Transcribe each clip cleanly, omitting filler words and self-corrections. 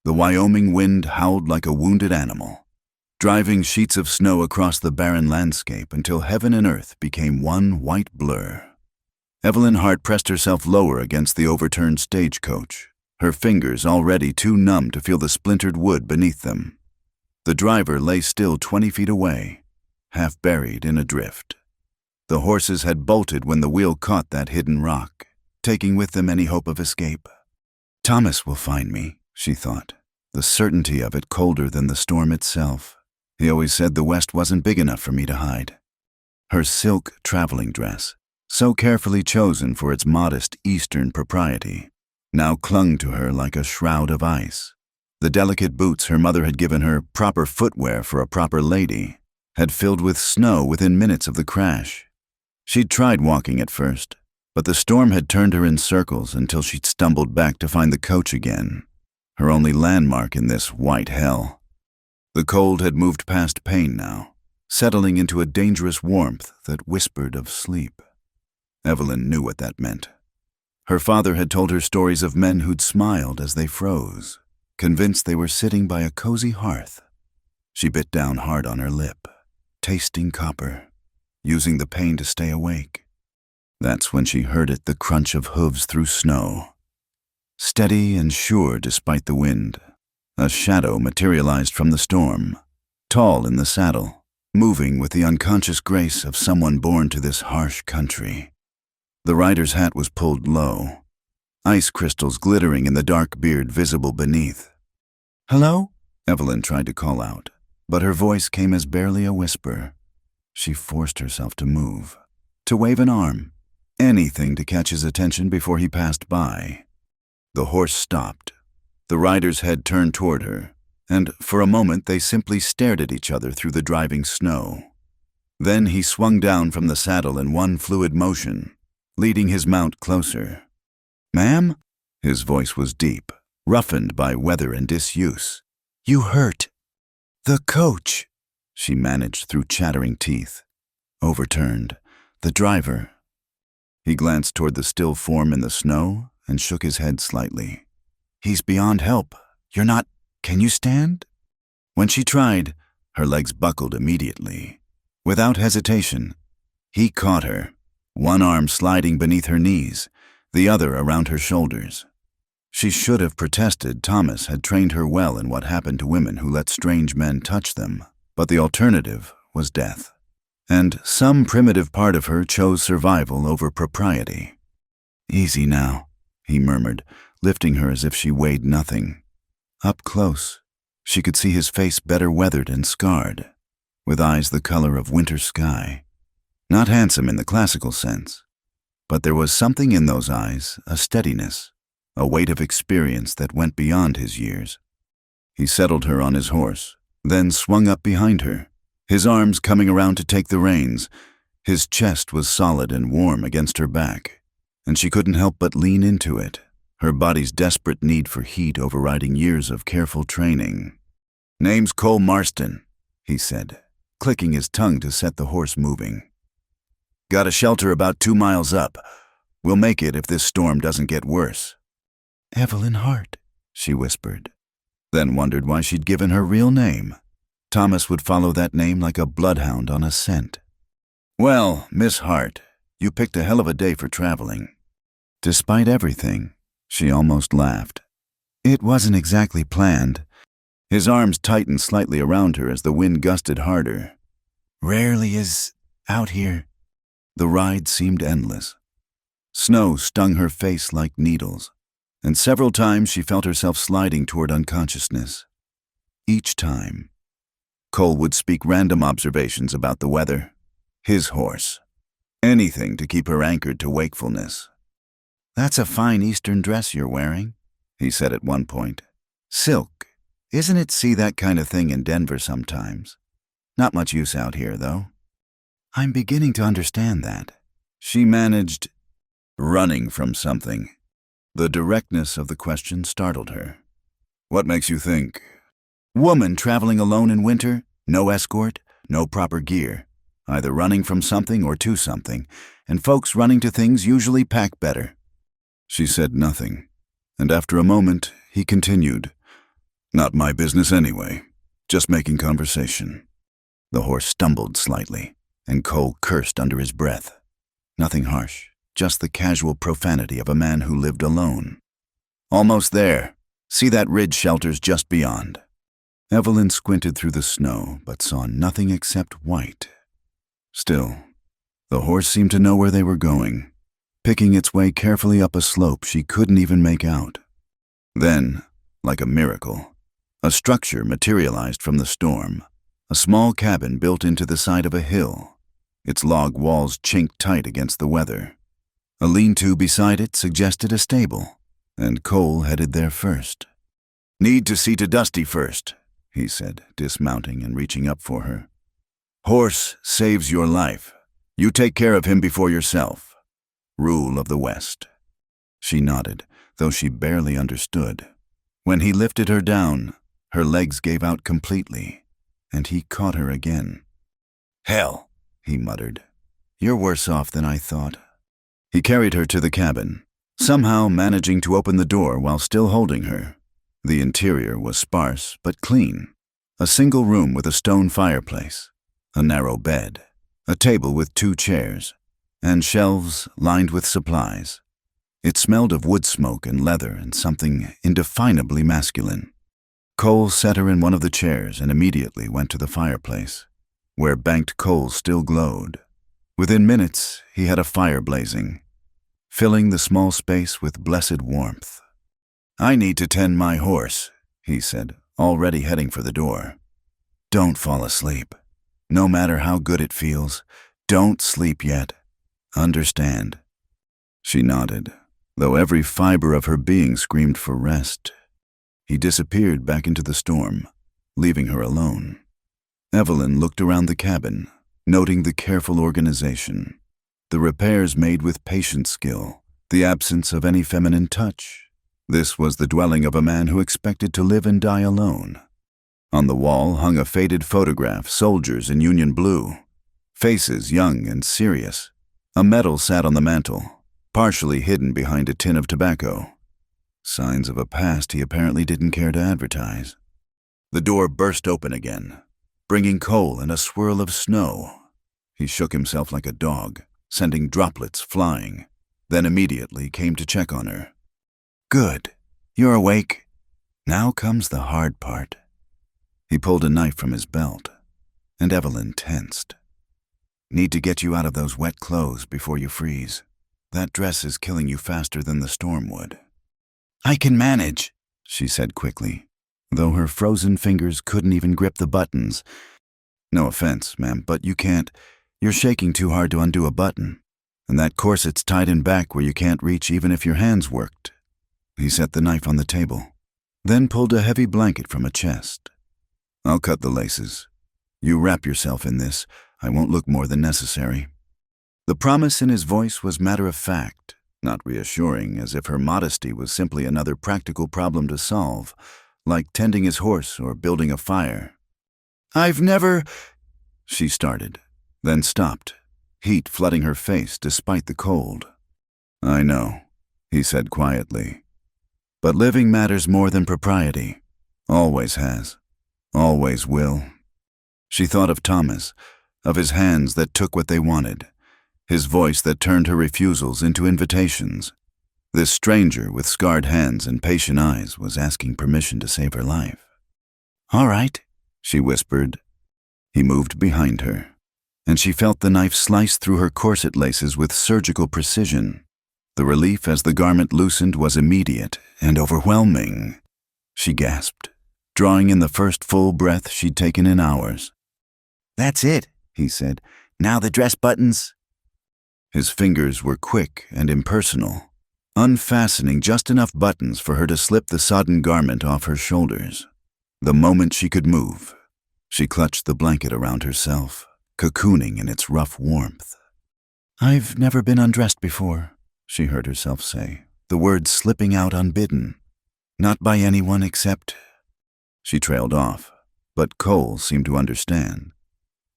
The Wyoming wind howled like a wounded animal, driving sheets of snow across the barren landscape until heaven and earth became one white blur. Evelyn Hart pressed herself lower against the overturned stagecoach, her fingers already too numb to feel the splintered wood beneath them. The driver lay still 20 feet away, half buried in a drift. The horses had bolted when the wheel caught that hidden rock, taking with them any hope of escape. Thomas will find me, she thought, the certainty of it colder than the storm itself. He always said the West wasn't big enough for me to hide. Her silk traveling dress, so carefully chosen for its modest Eastern propriety, now clung to her like a shroud of ice. The delicate boots her mother had given her, proper footwear for a proper lady, had filled with snow within minutes of the crash. She'd tried walking at first, but the storm had turned her in circles until she'd stumbled back to find the coach again, her only landmark in this white hell. The cold had moved past pain now, settling into a dangerous warmth that whispered of sleep. Evelyn knew what that meant. Her father had told her stories of men who'd smiled as they froze, convinced they were sitting by a cozy hearth. She bit down hard on her lip, tasting copper, using the pain to stay awake. That's when she heard it, the crunch of hooves through snow. Steady and sure despite the wind, a shadow materialized from the storm, tall in the saddle, moving with the unconscious grace of someone born to this harsh country. The rider's hat was pulled low, ice crystals glittering in the dark beard visible beneath. "Hello?" Evelyn tried to call out, but her voice came as barely a whisper. She forced herself to move, to wave an arm, anything to catch his attention before he passed by. The horse stopped. The rider's head turned toward her, and for a moment they simply stared at each other through the driving snow. Then he swung down from the saddle in one fluid motion, leading his mount closer. "Ma'am?" His voice was deep, roughened by weather and disuse. "You hurt." "The coach," she managed through chattering teeth. Overturned. The driver. He glanced toward the still form in the snow and shook his head slightly. "He's beyond help. You're not... Can you stand?" When she tried, her legs buckled immediately. Without hesitation, he caught her, one arm sliding beneath her knees, the other around her shoulders. She should have protested. Thomas had trained her well in what happened to women who let strange men touch them, but the alternative was death. And some primitive part of her chose survival over propriety. "Easy now," he murmured, lifting her as if she weighed nothing. Up close, she could see his face better weathered and scarred, with eyes the color of winter sky. Not handsome in the classical sense, but there was something in those eyes, a steadiness, a weight of experience that went beyond his years. He settled her on his horse, then swung up behind her, his arms coming around to take the reins. His chest was solid and warm against her back, and she couldn't help but lean into it, her body's desperate need for heat overriding years of careful training. "Name's Cole Marston," he said, clicking his tongue to set the horse moving. "Got a shelter about 2 miles up. We'll make it if this storm doesn't get worse." "Evelyn Hart," she whispered, then wondered why she'd given her real name. Thomas would follow that name like a bloodhound on a scent. "Well, Miss Hart, you picked a hell of a day for traveling." Despite everything, she almost laughed. It wasn't exactly planned. His arms tightened slightly around her as the wind gusted harder. "Rarely is out here." The ride seemed endless. Snow stung her face like needles, and several times she felt herself sliding toward unconsciousness. Each time, Cole would speak random observations about the weather, his horse, anything to keep her anchored to wakefulness. "That's a fine Eastern dress you're wearing," he said at one point. "Silk. Isn't it see that kind of thing in Denver sometimes? Not much use out here, though." "I'm beginning to understand that." She managed, running from something. The directness of the question startled her. "What makes you think?" "Woman traveling alone in winter, no escort, no proper gear, either running from something or to something, and folks running to things usually pack better." She said nothing, and after a moment, he continued. Not my business anyway. Just making conversation. The horse stumbled slightly, and Cole cursed under his breath. Nothing harsh, just the casual profanity of a man who lived alone. Almost there. See that ridge shelters just beyond. Evelyn squinted through the snow, but saw nothing except white. Still, the horse seemed to know where they were going, picking its way carefully up a slope she couldn't even make out. Then, like a miracle, a structure materialized from the storm, a small cabin built into the side of a hill, its log walls chinked tight against the weather. A lean-to beside it suggested a stable, and Cole headed there first. "Need to see to Dusty first," he said, dismounting and reaching up for her. "Horse saves your life. You take care of him before yourself. Rule of the West." She nodded, though she barely understood. When he lifted her down, her legs gave out completely, and he caught her again. "Hell," he muttered. "You're worse off than I thought." He carried her to the cabin, somehow managing to open the door while still holding her. The interior was sparse but clean. A single room with a stone fireplace, a narrow bed, a table with 2 chairs, and shelves lined with supplies. It smelled of wood smoke and leather and something indefinably masculine. Cole set her in one of the chairs and immediately went to the fireplace, where banked coals still glowed. Within minutes, he had a fire blazing, filling the small space with blessed warmth. "I need to tend my horse," he said, already heading for the door. "Don't fall asleep. No matter how good it feels, don't sleep yet. Understand?" She nodded, though every fiber of her being screamed for rest. He disappeared back into the storm, leaving her alone. Evelyn looked around the cabin, noting the careful organization, the repairs made with patient skill, the absence of any feminine touch. This was the dwelling of a man who expected to live and die alone. On the wall hung a faded photograph, soldiers in Union blue, faces young and serious. A medal sat on the mantel, partially hidden behind a tin of tobacco. Signs of a past he apparently didn't care to advertise. The door burst open again, bringing Cole in a swirl of snow. He shook himself like a dog, sending droplets flying, then immediately came to check on her. "Good. You're awake. Now comes the hard part." He pulled a knife from his belt, and Evelyn tensed. "Need to get you out of those wet clothes before you freeze. That dress is killing you faster than the storm would." "I can manage," she said quickly, though her frozen fingers couldn't even grip the buttons. "No offense, ma'am, but you can't. You're shaking too hard to undo a button, and that corset's tied in back where you can't reach even if your hands worked." He set the knife on the table, then pulled a heavy blanket from a chest. "I'll cut the laces. You wrap yourself in this. I won't look more than necessary." The promise in his voice was matter-of-fact, not reassuring, as if her modesty was simply another practical problem to solve, like tending his horse or building a fire. "I've never—" she started, then stopped, heat flooding her face despite the cold. "I know," he said quietly. "But living matters more than propriety. Always has. Always will." She thought of Thomas, of his hands that took what they wanted, his voice that turned her refusals into invitations. This stranger with scarred hands and patient eyes was asking permission to save her life. "All right," she whispered. He moved behind her, and she felt the knife slice through her corset laces with surgical precision. The relief as the garment loosened was immediate and overwhelming. She gasped, drawing in the first full breath she'd taken in hours. "That's it," he said. "Now the dress buttons." His fingers were quick and impersonal, unfastening just enough buttons for her to slip the sodden garment off her shoulders. The moment she could move, she clutched the blanket around herself, cocooning in its rough warmth. "I've never been undressed before," she heard herself say, the words slipping out unbidden. "Not by anyone except—" She trailed off, but Cole seemed to understand.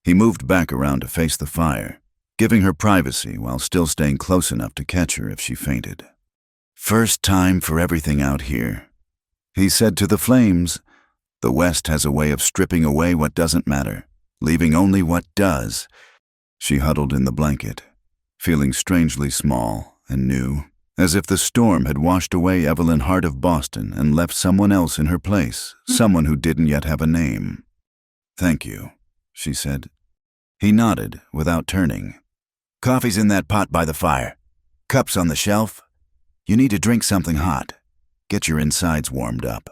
He moved back around to face the fire, giving her privacy while still staying close enough to catch her if she fainted. "First time for everything out here," he said to the flames, The West has a way of stripping away what doesn't matter, leaving only what does. She huddled in the blanket, feeling strangely small and new, as if the storm had washed away Evelyn Hart of Boston and left someone else in her place, someone who didn't yet have a name. "Thank you," she said. He nodded without turning. "Coffee's in that pot by the fire. Cups on the shelf. You need to drink something hot. Get your insides warmed up."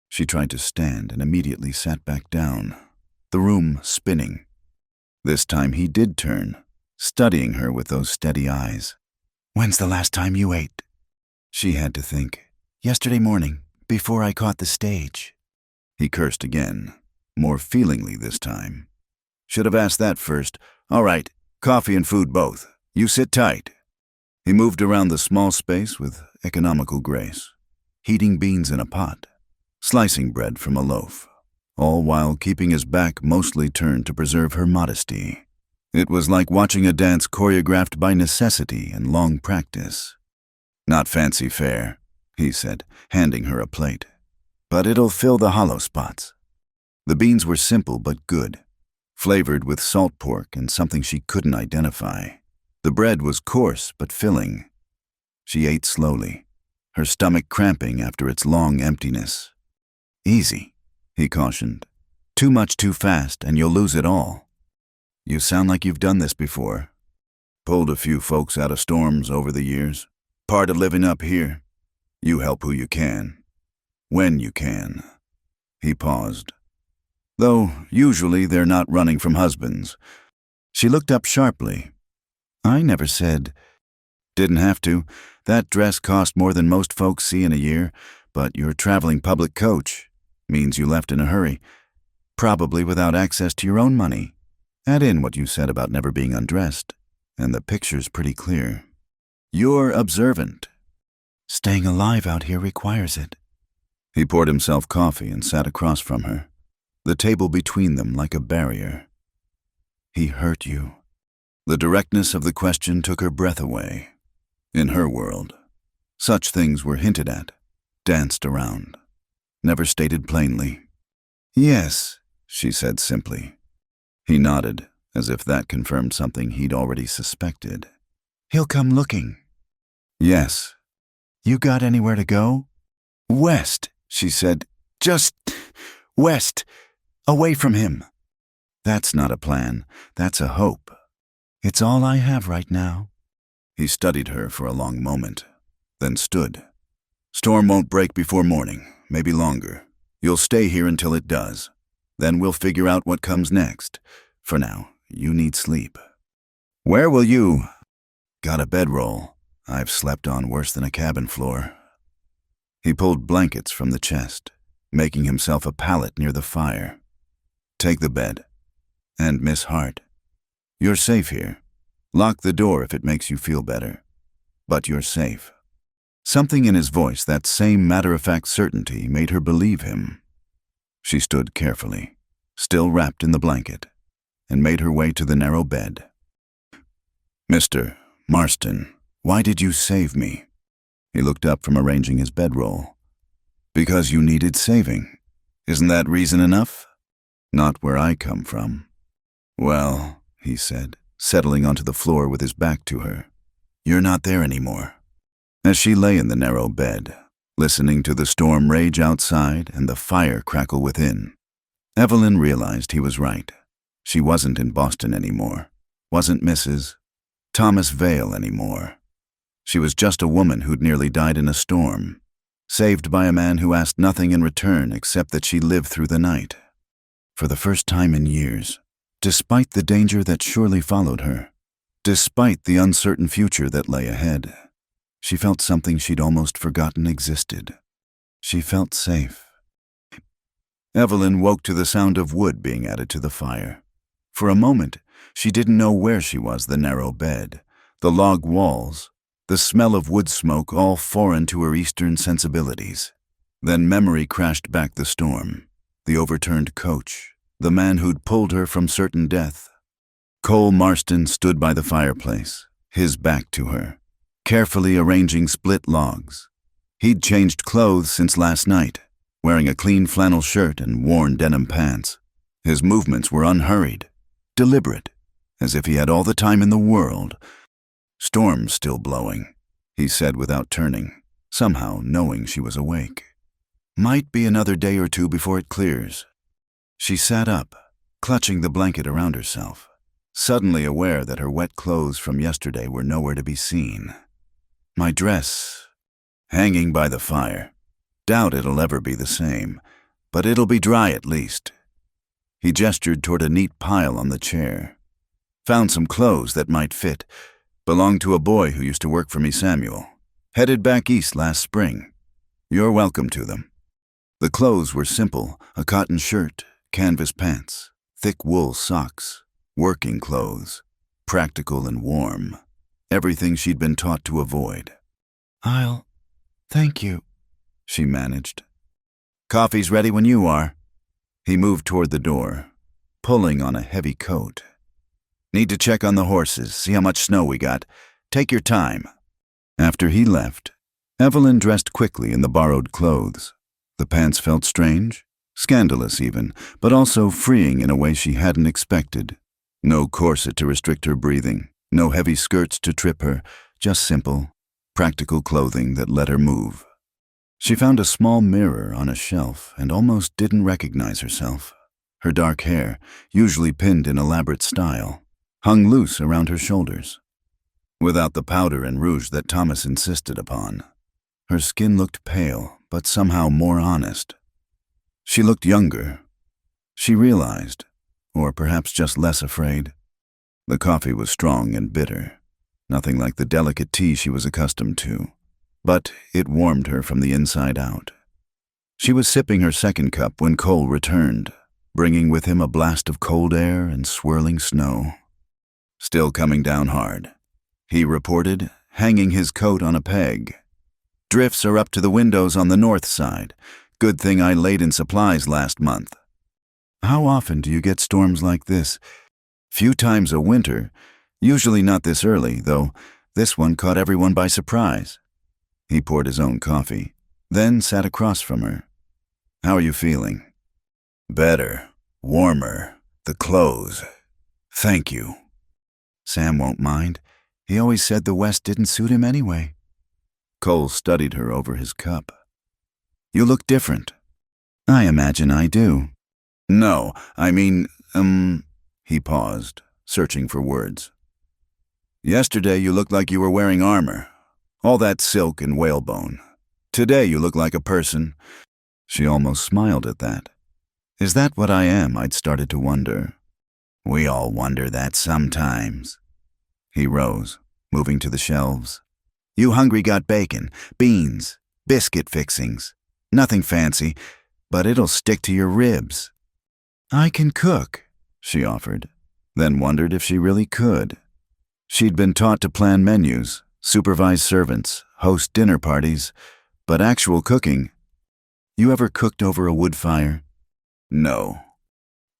She tried to stand and immediately sat back down, the room spinning. This time he did turn, studying her with those steady eyes. "When's the last time you ate?" She had to think. "Yesterday morning, before I caught the stage." He cursed again, more feelingly this time. "Should have asked that first. All right, coffee and food both. You sit tight." He moved around the small space with economical grace, heating beans in a pot, slicing bread from a loaf, all while keeping his back mostly turned to preserve her modesty. It was like watching a dance choreographed by necessity and long practice. "Not fancy fare," he said, handing her a plate, "but it'll fill the hollow spots." The beans were simple but good, flavored with salt pork and something she couldn't identify. The bread was coarse but filling. She ate slowly, her stomach cramping after its long emptiness. "Easy," he cautioned. "Too much too fast and you'll lose it all." "You sound like you've done this before." "Pulled a few folks out of storms over the years. Part of living up here. You help who you can. When you can." He paused. "Though usually they're not running from husbands." She looked up sharply. "I never said—" "Didn't have to. That dress cost more than most folks see in a year, but you're traveling public coach. Means you left in a hurry. Probably without access to your own money. Add in what you said about never being undressed, and the picture's pretty clear. You're observant. Staying alive out here requires it." He poured himself coffee and sat across from her, the table between them like a barrier. "He hurt you." The directness of the question took her breath away. In her world, such things were hinted at, danced around, never stated plainly. "Yes," she said simply. He nodded, as if that confirmed something he'd already suspected. "He'll come looking." "Yes." "You got anywhere to go?" "West," she said. "Just west, away from him." "That's not a plan. That's a hope." "It's all I have right now." He studied her for a long moment, then stood. "Storm won't break before morning, maybe longer. You'll stay here until it does. Then we'll figure out what comes next. For now, you need sleep." "Where will you—" "Got a bedroll. I've slept on worse than a cabin floor." He pulled blankets from the chest, making himself a pallet near the fire. "Take the bed. And Miss Hart. You're safe here. Lock the door if it makes you feel better. But you're safe." Something in his voice, that same matter-of-fact certainty, made her believe him. She stood carefully, still wrapped in the blanket, and made her way to the narrow bed. "Mr. Marston, why did you save me?" He looked up from arranging his bedroll. "Because you needed saving. Isn't that reason enough?" "Not where I come from." "Well," he said, settling onto the floor with his back to her, "you're not there anymore." As she lay in the narrow bed, listening to the storm rage outside and the fire crackle within, Evelyn realized he was right. She wasn't in Boston anymore, wasn't Mrs. Thomas Vale anymore. She was just a woman who'd nearly died in a storm, saved by a man who asked nothing in return except that she live through the night. For the first time in years, despite the danger that surely followed her, despite the uncertain future that lay ahead, she felt something she'd almost forgotten existed. She felt safe. Evelyn woke to the sound of wood being added to the fire. For a moment, she didn't know where she was: the narrow bed, the log walls, the smell of wood smoke, all foreign to her Eastern sensibilities. Then memory crashed back the storm, the overturned coach, the man who'd pulled her from certain death. Cole Marston stood by the fireplace, his back to her, carefully arranging split logs. He'd changed clothes since last night, wearing a clean flannel shirt and worn denim pants. His movements were unhurried, deliberate, as if he had all the time in the world. "Storm's still blowing," he said without turning, somehow knowing she was awake. "Might be another day or two before it clears." She sat up, clutching the blanket around herself, suddenly aware that her wet clothes from yesterday were nowhere to be seen. "My dress, hanging by the fire. Doubt it'll ever be the same, but it'll be dry at least." He gestured toward a neat pile on the chair. "Found some clothes that might fit. Belonged to a boy who used to work for me, Samuel. Headed back east last spring. You're welcome to them." The clothes were simple: a cotton shirt, canvas pants, thick wool socks, working clothes, practical and warm, everything she'd been taught to avoid. Thank you," she managed. "Coffee's ready when you are." He moved toward the door, pulling on a heavy coat. "Need to check on the horses, see how much snow we got. Take your time." After he left, Evelyn dressed quickly in the borrowed clothes. The pants felt strange, scandalous even, but also freeing in a way she hadn't expected. No corset to restrict her breathing, no heavy skirts to trip her, just simple, practical clothing that let her move. She found a small mirror on a shelf and almost didn't recognize herself. Her dark hair, usually pinned in elaborate style, hung loose around her shoulders, without the powder and rouge that Thomas insisted upon. Her skin looked pale, but somehow more honest. She looked younger. She realized, or perhaps just less afraid. The coffee was strong and bitter, nothing like the delicate tea she was accustomed to, but it warmed her from the inside out. She was sipping her second cup when Cole returned, bringing with him a blast of cold air and swirling snow. "Still coming down hard," he reported, hanging his coat on a peg. "Drifts are up to the windows on the north side. Good thing I laid in supplies last month." "How often do you get storms like this?" "Few times a winter, usually not this early, though this one caught everyone by surprise." He poured his own coffee, then sat across from her. "How are you feeling?" "Better, warmer, the clothes. Thank you." "Sam won't mind. He always said the West didn't suit him anyway." Cole studied her over his cup. "You look different." "I imagine I do." "No, I mean, he paused, searching for words. "Yesterday you looked like you were wearing armor. All that silk and whalebone. Today you look like a person." She almost smiled at that. "Is that what I am?" I'd started to wonder. "We all wonder that sometimes." He rose, moving to the shelves. "You hungry got bacon, beans, biscuit fixings. Nothing fancy, but it'll stick to your ribs." "I can cook," she offered, then wondered if she really could. She'd been taught to plan menus, supervise servants, host dinner parties, but actual cooking— "You ever cooked over a wood fire?" "No."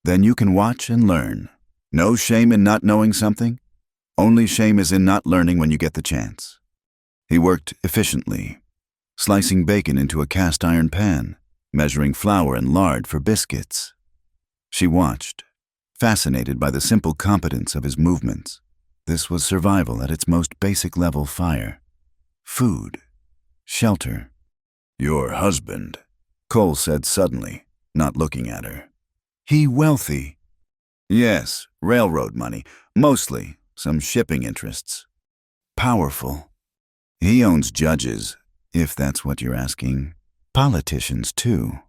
"Then you can watch and learn. No shame in not knowing something. Only shame is in not learning when you get the chance." He worked efficiently, slicing bacon into a cast iron pan, measuring flour and lard for biscuits. She watched, fascinated by the simple competence of his movements. This was survival at its most basic level: fire, food, shelter. "Your husband," Cole said suddenly, not looking at her. "He wealthy?" "Yes, railroad money, mostly, some shipping interests. "Powerful?" He owns judges, if that's what you're asking. "Politicians, too?"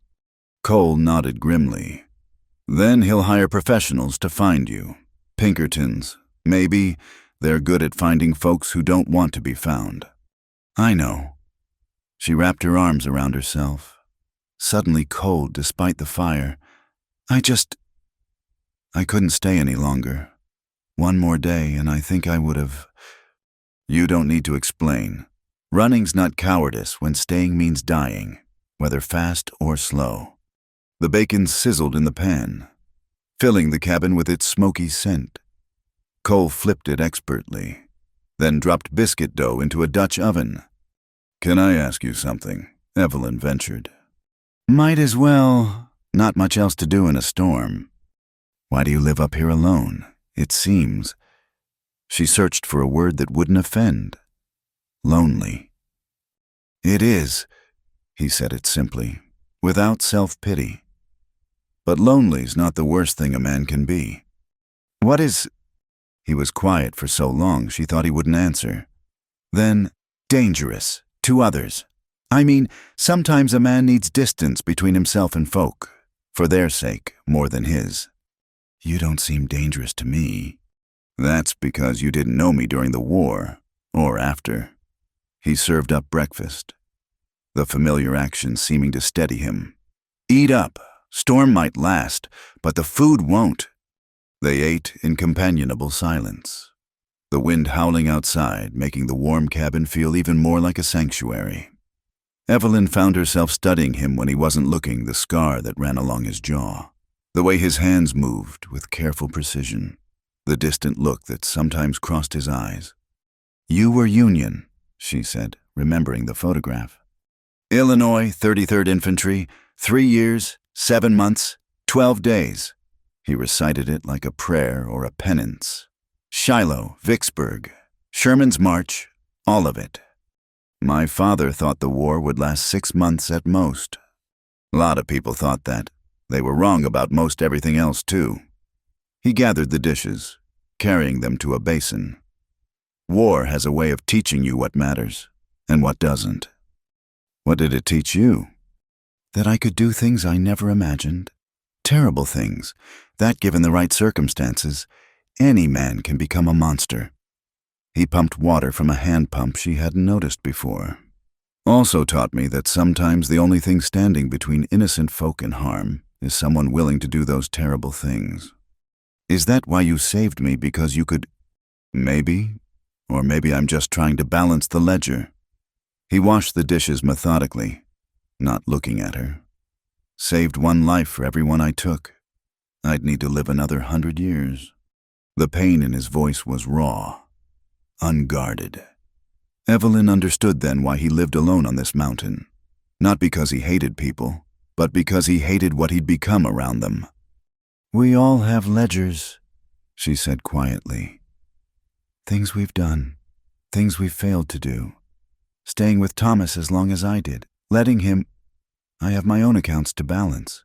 Cole nodded grimly. "Then he'll hire professionals to find you. Pinkertons, maybe. They're good at finding folks who don't want to be found." "I know." She wrapped her arms around herself, suddenly cold despite the fire. I couldn't stay any longer. One more day and I think I would have." "You don't need to explain. Running's not cowardice when staying means dying, whether fast or slow." The bacon sizzled in the pan, filling the cabin with its smoky scent. Cole flipped it expertly, then dropped biscuit dough into a Dutch oven. "Can I ask you something?" Evelyn ventured. Might as well. Not much else to do in a storm. Why do you live up here alone? It seems. She searched for a word that wouldn't offend. Lonely. It is, he said it simply, without self-pity. But lonely's not the worst thing a man can be. What is... He was quiet for so long she thought he wouldn't answer. Then, dangerous, to others. I mean, sometimes a man needs distance between himself and folk, for their sake more than his. You don't seem dangerous to me. That's because you didn't know me during the war, or after. He served up breakfast, the familiar action seeming to steady him. Eat up. Storm might last, but the food won't. They ate in companionable silence, the wind howling outside, making the warm cabin feel even more like a sanctuary. Evelyn found herself studying him when he wasn't looking, the scar that ran along his jaw, the way his hands moved with careful precision, the distant look that sometimes crossed his eyes. You were Union, she said, remembering the photograph. Illinois, 33rd Infantry, 3 years, 7 months, 12 days. He recited it like a prayer or a penance. Shiloh, Vicksburg, Sherman's March, all of it. My father thought the war would last 6 months at most. A lot of people thought that. They were wrong about most everything else, too. He gathered the dishes, carrying them to a basin. War has a way of teaching you what matters and what doesn't. What did it teach you? That I could do things I never imagined. Terrible things, that given the right circumstances, any man can become a monster. He pumped water from a hand pump she hadn't noticed before. Also taught me that sometimes the only thing standing between innocent folk and harm is someone willing to do those terrible things. Is that why you saved me, because you could... Maybe. Or maybe I'm just trying to balance the ledger. He washed the dishes methodically, not looking at her. Saved one life for every one I took. I'd need to live another 100 years. The pain in his voice was raw, unguarded. Evelyn understood then why he lived alone on this mountain. Not because he hated people, but because he hated what he'd become around them. We all have ledgers, she said quietly. Things we've done, things we've failed to do. Staying with Thomas as long as I did, letting him... I have my own accounts to balance.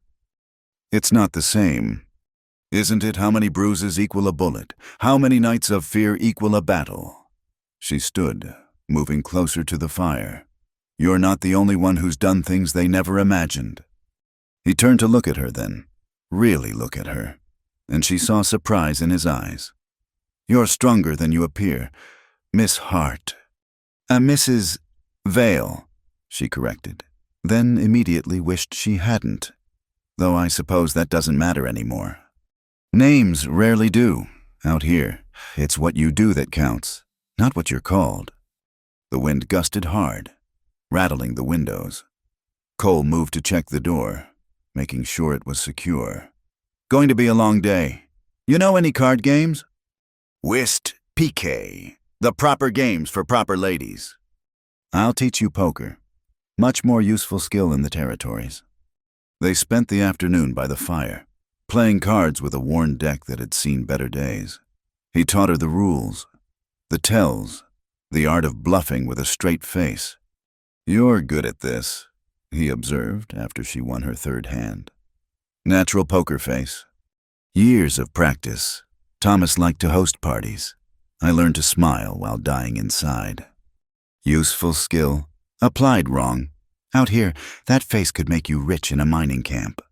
It's not the same. Isn't it how many bruises equal a bullet? How many nights of fear equal a battle? She stood, moving closer to the fire. You're not the only one who's done things they never imagined. He turned to look at her then, really look at her, and she saw surprise in his eyes. You're stronger than you appear, Miss Hart. Mrs. Vale, she corrected. Then immediately wished she hadn't, though I suppose that doesn't matter anymore. Names rarely do. Out here, it's what you do that counts, not what you're called. The wind gusted hard, rattling the windows. Cole moved to check the door, making sure it was secure. Going to be a long day. You know any card games? Whist, piquet, the proper games for proper ladies. I'll teach you poker. Much more useful skill in the territories. They spent the afternoon by the fire, playing cards with a worn deck that had seen better days. He taught her the rules, the tells, the art of bluffing with a straight face. You're good at this, he observed after she won her third hand. Natural poker face. Years of practice. Thomas liked to host parties. I learned to smile while dying inside. Useful skill. Applied wrong. Out here, that face could make you rich in a mining camp.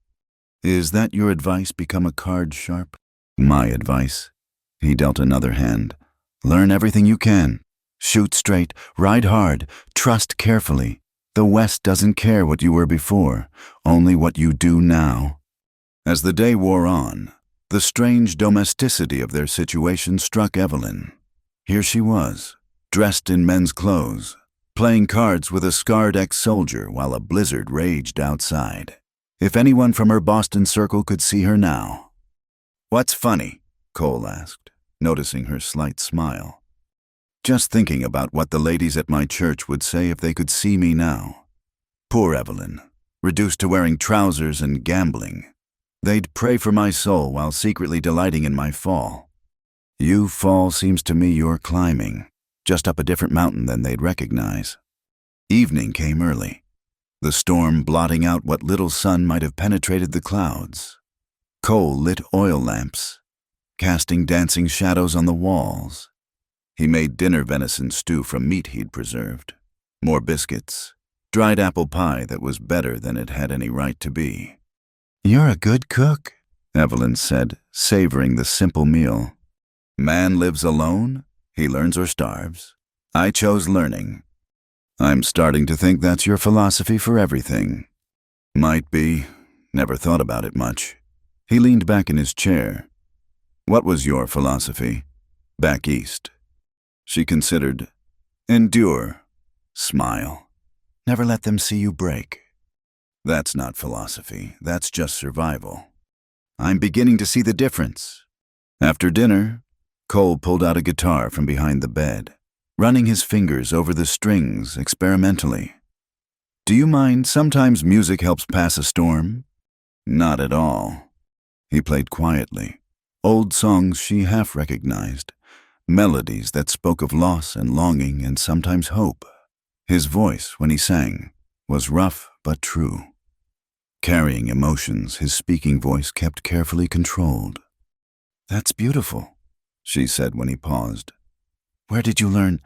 Is that your advice, become a card sharp? My advice. He dealt another hand. Learn everything you can. Shoot straight, ride hard, trust carefully. The West doesn't care what you were before, only what you do now. As the day wore on, the strange domesticity of their situation struck Evelyn. Here she was, dressed in men's clothes, playing cards with a scarred ex-soldier while a blizzard raged outside. If anyone from her Boston circle could see her now. What's funny? Cole asked, noticing her slight smile. Just thinking about what the ladies at my church would say if they could see me now. Poor Evelyn. reduced to wearing trousers and gambling. They'd pray for my soul while secretly delighting in my fall. You fall seems to me you're climbing, just up a different mountain than they'd recognize. Evening came early, the storm blotting out what little sun might have penetrated the clouds. Cole lit oil lamps, casting dancing shadows on the walls. He made dinner venison stew from meat he'd preserved, more biscuits, dried apple pie that was better than it had any right to be. You're a good cook, Evelyn said, savoring the simple meal. Man lives alone, he learns or starves. I chose learning. I'm starting to think that's your philosophy for everything. Might be. Never thought about it much. He leaned back in his chair. What was your philosophy? Back east. She considered. Endure. Smile. Never let them see you break. That's not philosophy. That's just survival. I'm beginning to see the difference. After dinner, Cole pulled out a guitar from behind the bed, running his fingers over the strings experimentally. Do you mind sometimes music helps pass a storm? Not at all. He played quietly, old songs she half recognized, melodies that spoke of loss and longing and sometimes hope. His voice, when he sang, was rough but true. Carrying emotions, his speaking voice kept carefully controlled. That's beautiful, she said when he paused. Where did you learn?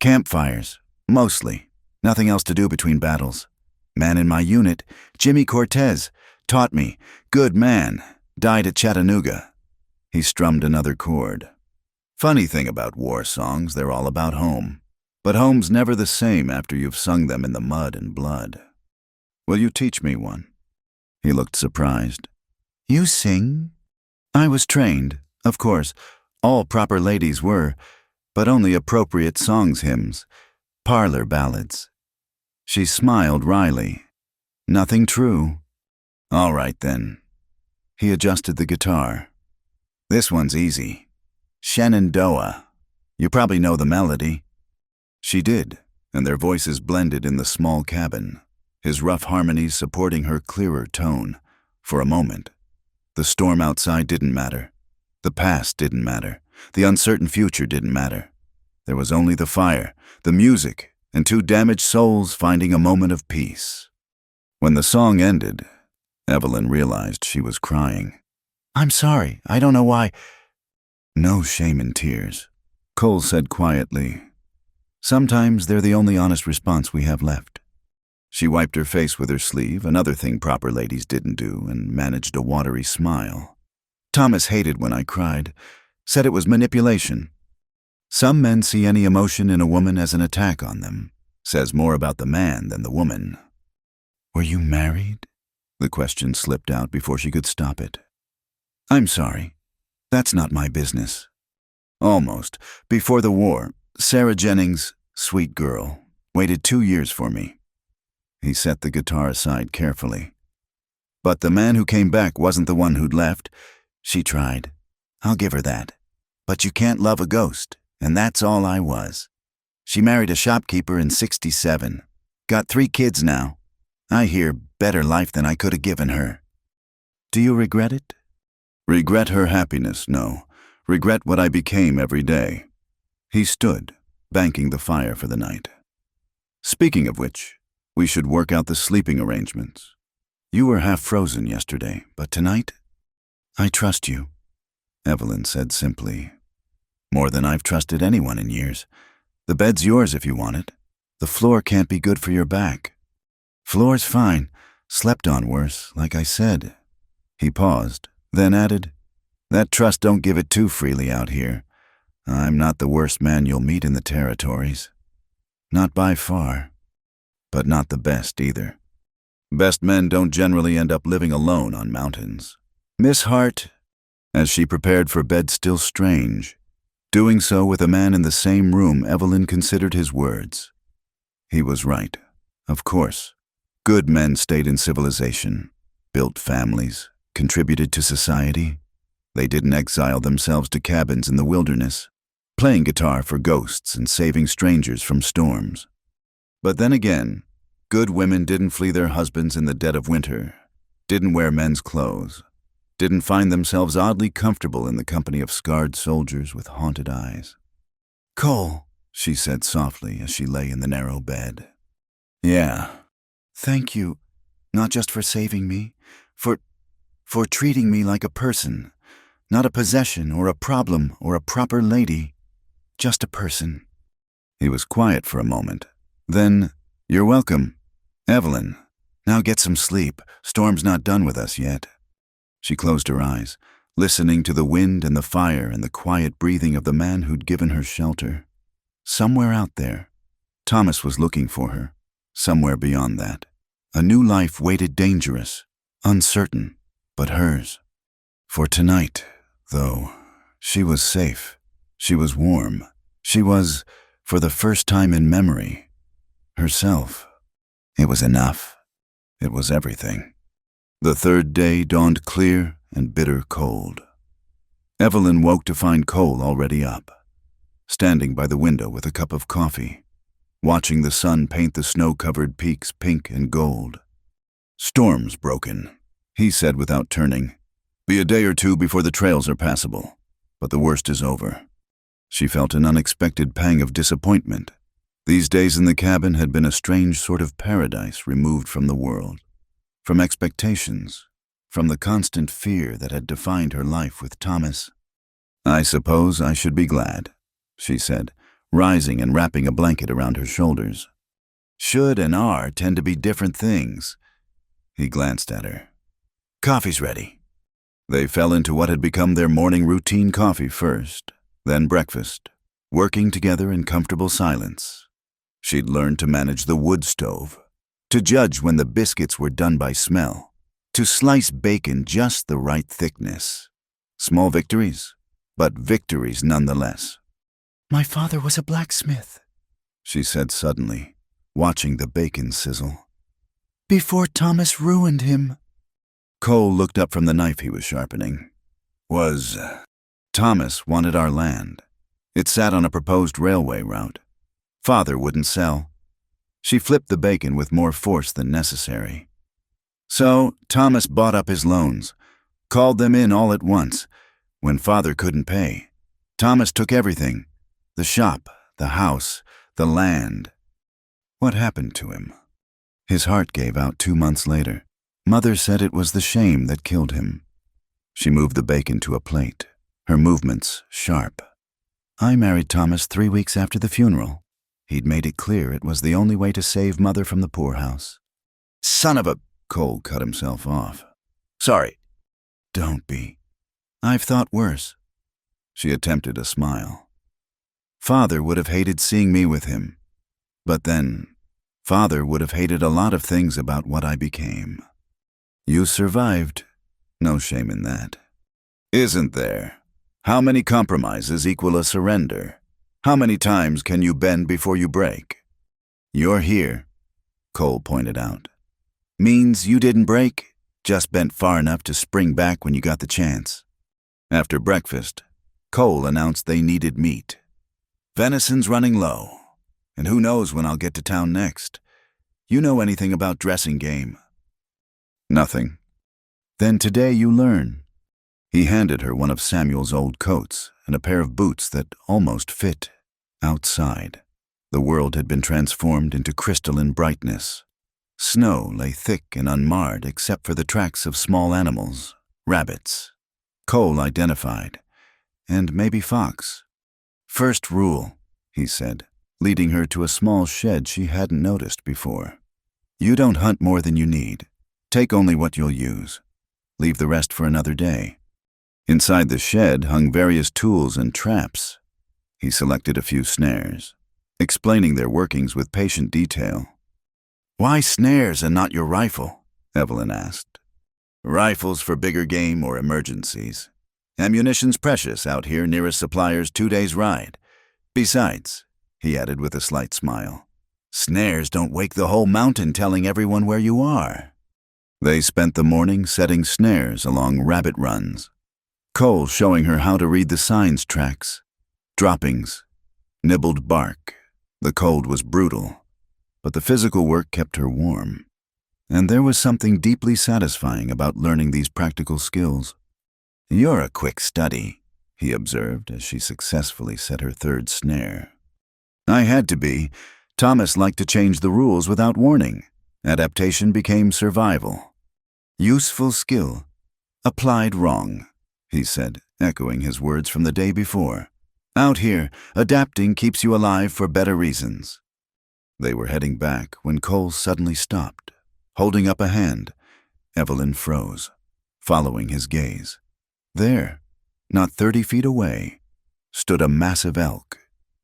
Campfires, mostly. Nothing else to do between battles. Man in my unit, Jimmy Cortez, taught me. Good man. Died at Chattanooga. He strummed another chord. Funny thing about war songs, they're all about home. But home's never the same after you've sung them in the mud and blood. Will you teach me one? He looked surprised. You sing? I was trained, of course. All proper ladies were, but only appropriate songs hymns, parlor ballads. She smiled wryly. Nothing true. All right, then. He adjusted the guitar. This one's easy. Shenandoah. You probably know the melody. She did, and their voices blended in the small cabin, his rough harmonies supporting her clearer tone. For a moment, the storm outside didn't matter. The past didn't matter. The uncertain future didn't matter. There was only the fire, the music, and two damaged souls finding a moment of peace. When the song ended, Evelyn realized she was crying. I'm sorry, I don't know why. No shame in tears, Cole said quietly. Sometimes they're the only honest response we have left. She wiped her face with her sleeve, another thing proper ladies didn't do, and managed a watery smile. Thomas hated when I cried, said it was manipulation. Some men see any emotion in a woman as an attack on them. Says more about the man than the woman. Were you married? The question slipped out before she could stop it. I'm sorry. That's not my business. Almost. Before the war, Sarah Jennings, sweet girl, waited 2 years for me. He set the guitar aside carefully. But the man who came back wasn't the one who'd left. She tried. I'll give her that. But you can't love a ghost, and that's all I was. She married a shopkeeper in '67. Got 3 kids now. I hear better life than I could have given her. Do you regret it? Regret her happiness, no. Regret what I became every day. He stood, banking the fire for the night. Speaking of which, we should work out the sleeping arrangements. You were half frozen yesterday, but tonight? I trust you, Evelyn said simply. More than I've trusted anyone in years. The bed's yours if you want it. The floor can't be good for your back. Floor's fine. Slept on worse, like I said. He paused, then added, that trust don't give it too freely out here. I'm not the worst man you'll meet in the territories. Not by far. But not the best either. Best men don't generally end up living alone on mountains. Miss Hart, as she prepared for bed, still strange. Doing so with a man in the same room, Evelyn considered his words. He was right, of course. Good men stayed in civilization, built families, contributed to society. They didn't exile themselves to cabins in the wilderness, playing guitar for ghosts and saving strangers from storms. But then again, Good women didn't flee their husbands in the dead of winter, didn't wear men's clothes, didn't find themselves oddly comfortable in the company of scarred soldiers with haunted eyes. Cole, she said softly as she lay in the narrow bed. Yeah. Thank you, not just for saving me, for treating me like a person, not a possession or a problem or a proper lady, just a person. He was quiet for a moment. Then, you're welcome. Evelyn, now get some sleep. Storm's not done with us yet. She closed her eyes, listening to the wind and the fire and the quiet breathing of the man who'd given her shelter. Somewhere out there, Thomas was looking for her. Somewhere beyond that, a new life waited, dangerous, uncertain, but hers. For tonight, though, she was safe. She was warm. She was, for the first time in memory, herself. It was enough. It was everything. The third day dawned clear and bitter cold. Evelyn woke to find Cole already up, standing by the window with a cup of coffee, watching the sun paint the snow-covered peaks pink and gold. Storm's broken, he said without turning. Be a day or two before the trails are passable, but the worst is over. She felt an unexpected pang of disappointment. These days in the cabin had been a strange sort of paradise removed from the world, from expectations, from the constant fear that had defined her life with Thomas. I suppose I should be glad, she said, rising and wrapping a blanket around her shoulders. Should and are tend to be different things. He glanced at her. Coffee's ready. They fell into what had become their morning routine: coffee first, then breakfast, working together in comfortable silence. She'd learned to manage the wood stove, to judge when the biscuits were done by smell, to slice bacon just the right thickness. Small victories, but victories nonetheless. My father was a blacksmith, she said suddenly, watching the bacon sizzle. Before Thomas ruined him. Cole looked up from the knife he was sharpening. Thomas wanted our land. It sat on a proposed railway route. Father wouldn't sell. She flipped the bacon with more force than necessary. So Thomas bought up his loans, called them in all at once. When Father couldn't pay, Thomas took everything: the shop, the house, the land. What happened to him? His heart gave out 2 months later. Mother said it was the shame that killed him. She moved the bacon to a plate, her movements sharp. I married Thomas 3 weeks after the funeral. He'd made it clear it was the only way to save Mother from the poorhouse. Son of a... Cole cut himself off. Sorry. Don't be. I've thought worse. She attempted a smile. Father would have hated seeing me with him. But then, Father would have hated a lot of things about what I became. You survived. No shame in that. Isn't there? How many compromises equal a surrender? How many times can you bend before you break? You're here, Cole pointed out. Means you didn't break, just bent far enough to spring back when you got the chance. After breakfast, Cole announced they needed meat. Venison's running low, and who knows when I'll get to town next. You know anything about dressing game? Nothing. Then today you learn. He handed her one of Samuel's old coats and a pair of boots that almost fit. Outside, the world had been transformed into crystalline brightness. Snow lay thick and unmarred except for the tracks of small animals, rabbits. Cole identified, and maybe fox. First rule, he said, leading her to a small shed she hadn't noticed before. You don't hunt more than you need. Take only what you'll use. Leave the rest for another day. Inside the shed hung various tools and traps. He selected a few snares, explaining their workings with patient detail. Why snares and not your rifle? Evelyn asked. Rifles for bigger game or emergencies. Ammunition's precious out here near a supplier's 2 days' ride. Besides, he added with a slight smile, snares don't wake the whole mountain telling everyone where you are. They spent the morning setting snares along rabbit runs. Cole showing her how to read the signs tracks. Droppings. Nibbled bark. The cold was brutal. but the physical work kept her warm. And there was something deeply satisfying about learning these practical skills. "You're a quick study," he observed as she successfully set her third snare. "I had to be. Thomas liked to change the rules without warning. Adaptation became survival. Useful skill. Applied wrong," he said, echoing his words from the day before. "Out here, adapting keeps you alive for better reasons." They were heading back when Cole suddenly stopped, holding up a hand. Evelyn froze, following his gaze. There, not 30 feet away, stood a massive elk,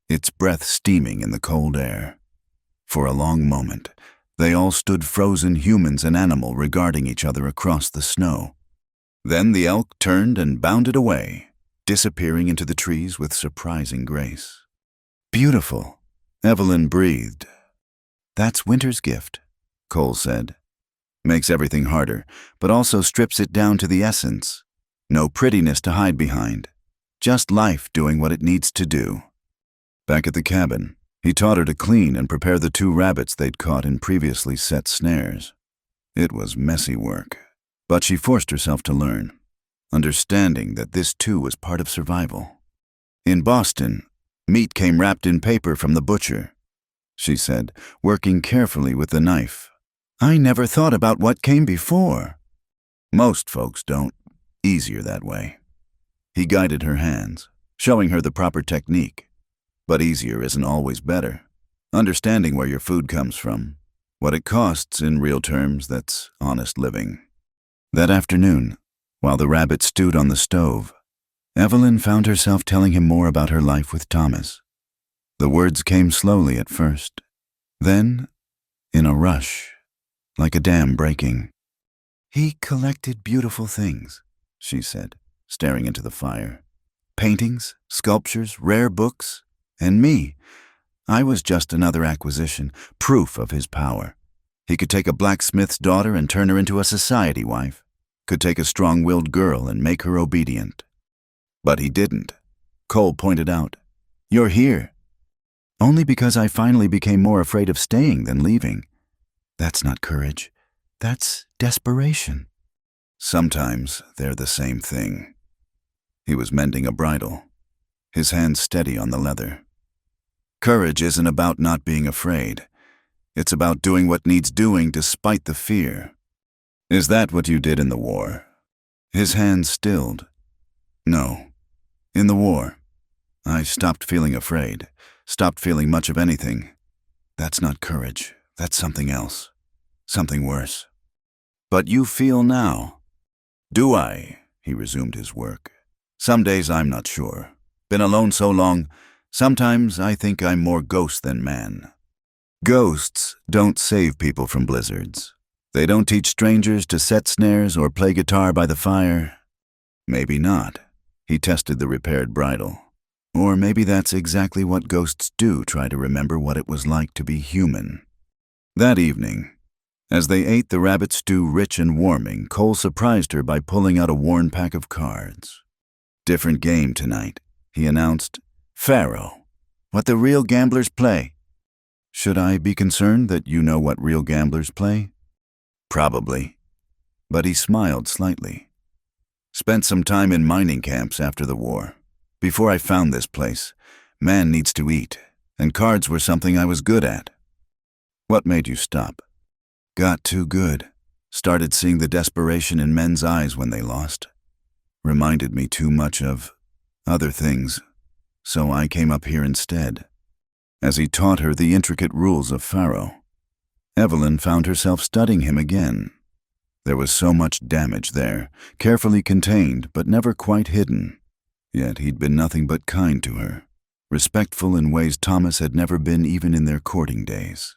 its breath steaming in the cold air. For a long moment, they all stood frozen, humans and animal, regarding each other across the snow. Then the elk turned and bounded away, disappearing into the trees with surprising grace. "Beautiful," Evelyn breathed. "That's winter's gift," Cole said. "Makes everything harder, but also strips it down to the essence. No prettiness to hide behind. Just life doing what it needs to do." Back at the cabin, he taught her to clean and prepare the 2 rabbits they'd caught in previously set snares. It was messy work, but she forced herself to learn, understanding that this too was part of survival. "In Boston, meat came wrapped in paper from the butcher," she said, working carefully with the knife. "I never thought about what came before." "Most folks don't. Easier that way." He guided her hands, showing her the proper technique. But easier isn't always better. Understanding where your food comes from, what it costs in real terms, that's honest living. That afternoon, while the rabbit stewed on the stove, Evelyn found herself telling him more about her life with Thomas. The words came slowly at first, then, in a rush, like a dam breaking. "He collected beautiful things," she said, staring into the fire. "Paintings, sculptures, rare books, and me. I was just another acquisition, proof of his power. He could take a blacksmith's daughter and turn her into a society wife, could take a strong-willed girl and make her obedient. But he didn't," Cole pointed out. "You're here." "Only because I finally became more afraid of staying than leaving. That's not courage. That's desperation." "Sometimes they're the same thing." He was mending a bridle, his hands steady on the leather. "Courage isn't about not being afraid. It's about doing what needs doing despite the fear." "Is that what you did in the war?" His hands stilled. "No. In the war, I stopped feeling afraid, stopped feeling much of anything. That's not courage. That's something else. Something worse." "But you feel now." "Do I?" He resumed his work. "Some days I'm not sure. Been alone so long, sometimes I think I'm more ghost than man." "Ghosts don't save people from blizzards. They don't teach strangers to set snares or play guitar by the fire." "Maybe not." He tested the repaired bridle. "Or maybe that's exactly what ghosts do, try to remember what it was like to be human." That evening, as they ate the rabbit stew rich and warming, Cole surprised her by pulling out a worn pack of cards. "Different game tonight," he announced. "Faro. What the real gamblers play." "Should I be concerned that you know what real gamblers play?" "Probably." But he smiled slightly. "Spent some time in mining camps after the war. Before I found this place, man needs to eat, and cards were something I was good at." "What made you stop?" "Got too good. Started seeing the desperation in men's eyes when they lost. Reminded me too much of other things, so I came up here instead." As he taught her the intricate rules of Faro, Evelyn found herself studying him again. There was so much damage there, carefully contained but never quite hidden. Yet he'd been nothing but kind to her, respectful in ways Thomas had never been even in their courting days.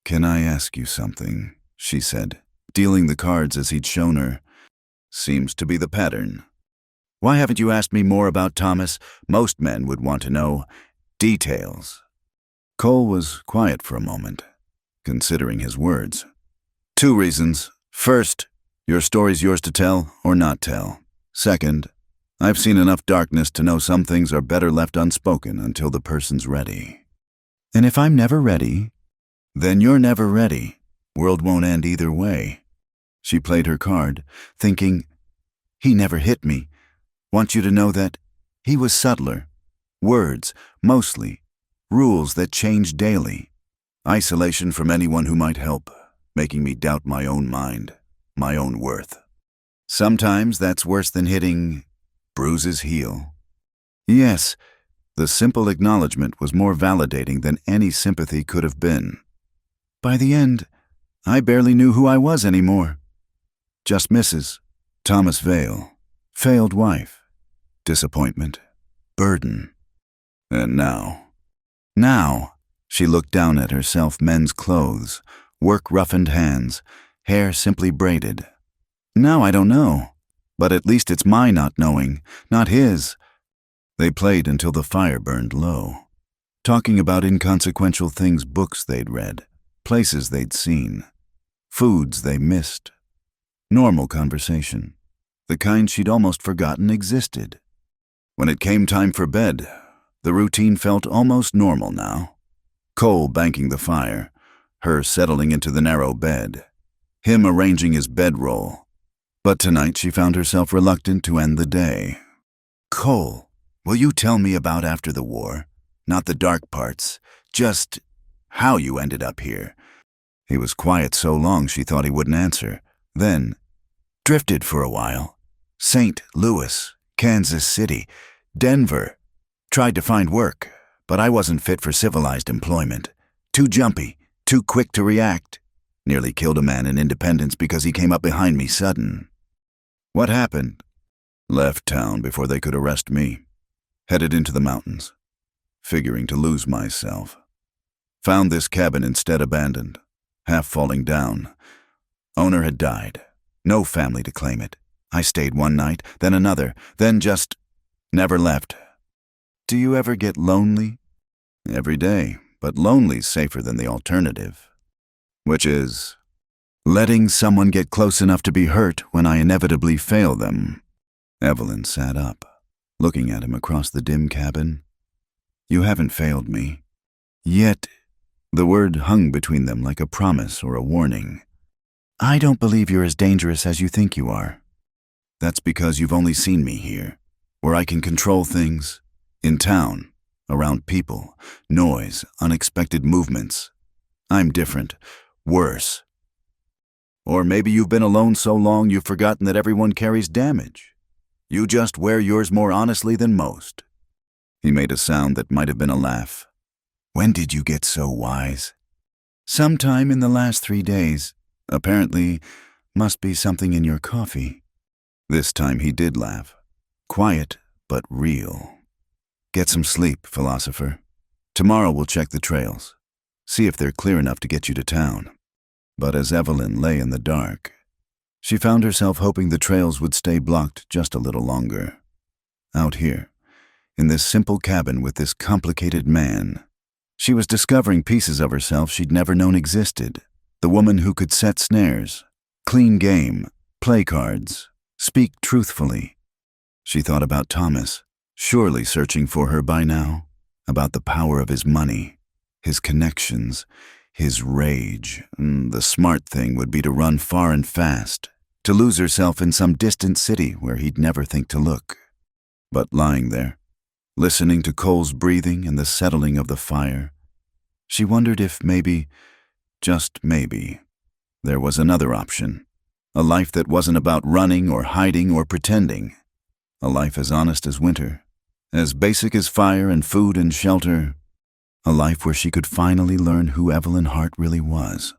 "Can I ask you something?" she said, dealing the cards as he'd shown her. "Seems to be the pattern." "Why haven't you asked me more about Thomas? Most men would want to know details." Cole was quiet for a moment, considering his words. "2 reasons. First, your story's yours to tell or not tell. Second, I've seen enough darkness to know some things are better left unspoken until the person's ready." "And if I'm never ready?" Then you're never ready. World won't end either way. She played her card, thinking, he never hit me. Want you to know that he was subtler. Words, mostly. Rules that change daily. Isolation from anyone who might help, making me doubt my own mind, my own worth. Sometimes that's worse than hitting bruises heal. Yes, the simple acknowledgement was more validating than any sympathy could have been. By the end, I barely knew who I was anymore. Just Mrs. Thomas Vale, failed wife, disappointment, burden. And now, she looked down at herself, men's clothes, work-roughened hands, hair simply braided. Now I don't know, but at least it's my not knowing, not his. They played until the fire burned low, talking about inconsequential things, books they'd read, places they'd seen, foods they missed. Normal conversation, the kind she'd almost forgotten existed. When it came time for bed, the routine felt almost normal now. Cole banking the fire, her settling into the narrow bed, him arranging his bedroll. But tonight she found herself reluctant to end the day. Cole, will you tell me about after the war? Not the dark parts, just how you ended up here. He was quiet so long she thought he wouldn't answer. Then, drifted for a while. St. Louis, Kansas City, Denver. Tried to find work, but I wasn't fit for civilized employment. Too jumpy, too quick to react. Nearly killed a man in Independence because he came up behind me sudden. What happened? Left town before they could arrest me. Headed into the mountains, figuring to lose myself. Found this cabin instead abandoned, half falling down. Owner had died. No family to claim it. I stayed one night, then another, then just never left. Do you ever get lonely? Every day, but lonely's safer than the alternative. Which is letting someone get close enough to be hurt when I inevitably fail them. Evelyn sat up, looking at him across the dim cabin. You haven't failed me. Yet, the word hung between them like a promise or a warning. I don't believe you're as dangerous as you think you are. That's because you've only seen me here, where I can control things. In town, around people, noise, unexpected movements. I'm different, worse. Or maybe you've been alone so long you've forgotten that everyone carries damage. You just wear yours more honestly than most. He made a sound that might have been a laugh. When did you get so wise? Sometime in the last 3 days. Apparently, must be something in your coffee. This time he did laugh. Quiet, but real. Get some sleep, philosopher. Tomorrow we'll check the trails. See if they're clear enough to get you to town. But as Evelyn lay in the dark, she found herself hoping the trails would stay blocked just a little longer. Out here, in this simple cabin with this complicated man, she was discovering pieces of herself she'd never known existed. The woman who could set snares, clean game, play cards, speak truthfully. She thought about Thomas, surely searching for her by now, about the power of his money, his connections, his rage. The smart thing would be to run far and fast, to lose herself in some distant city where he'd never think to look. But lying there, listening to Cole's breathing and the settling of the fire, she wondered if maybe, just maybe, there was another option. A life that wasn't about running or hiding or pretending. A life as honest as winter, as basic as fire and food and shelter. A life where she could finally learn who Evelyn Hart really was,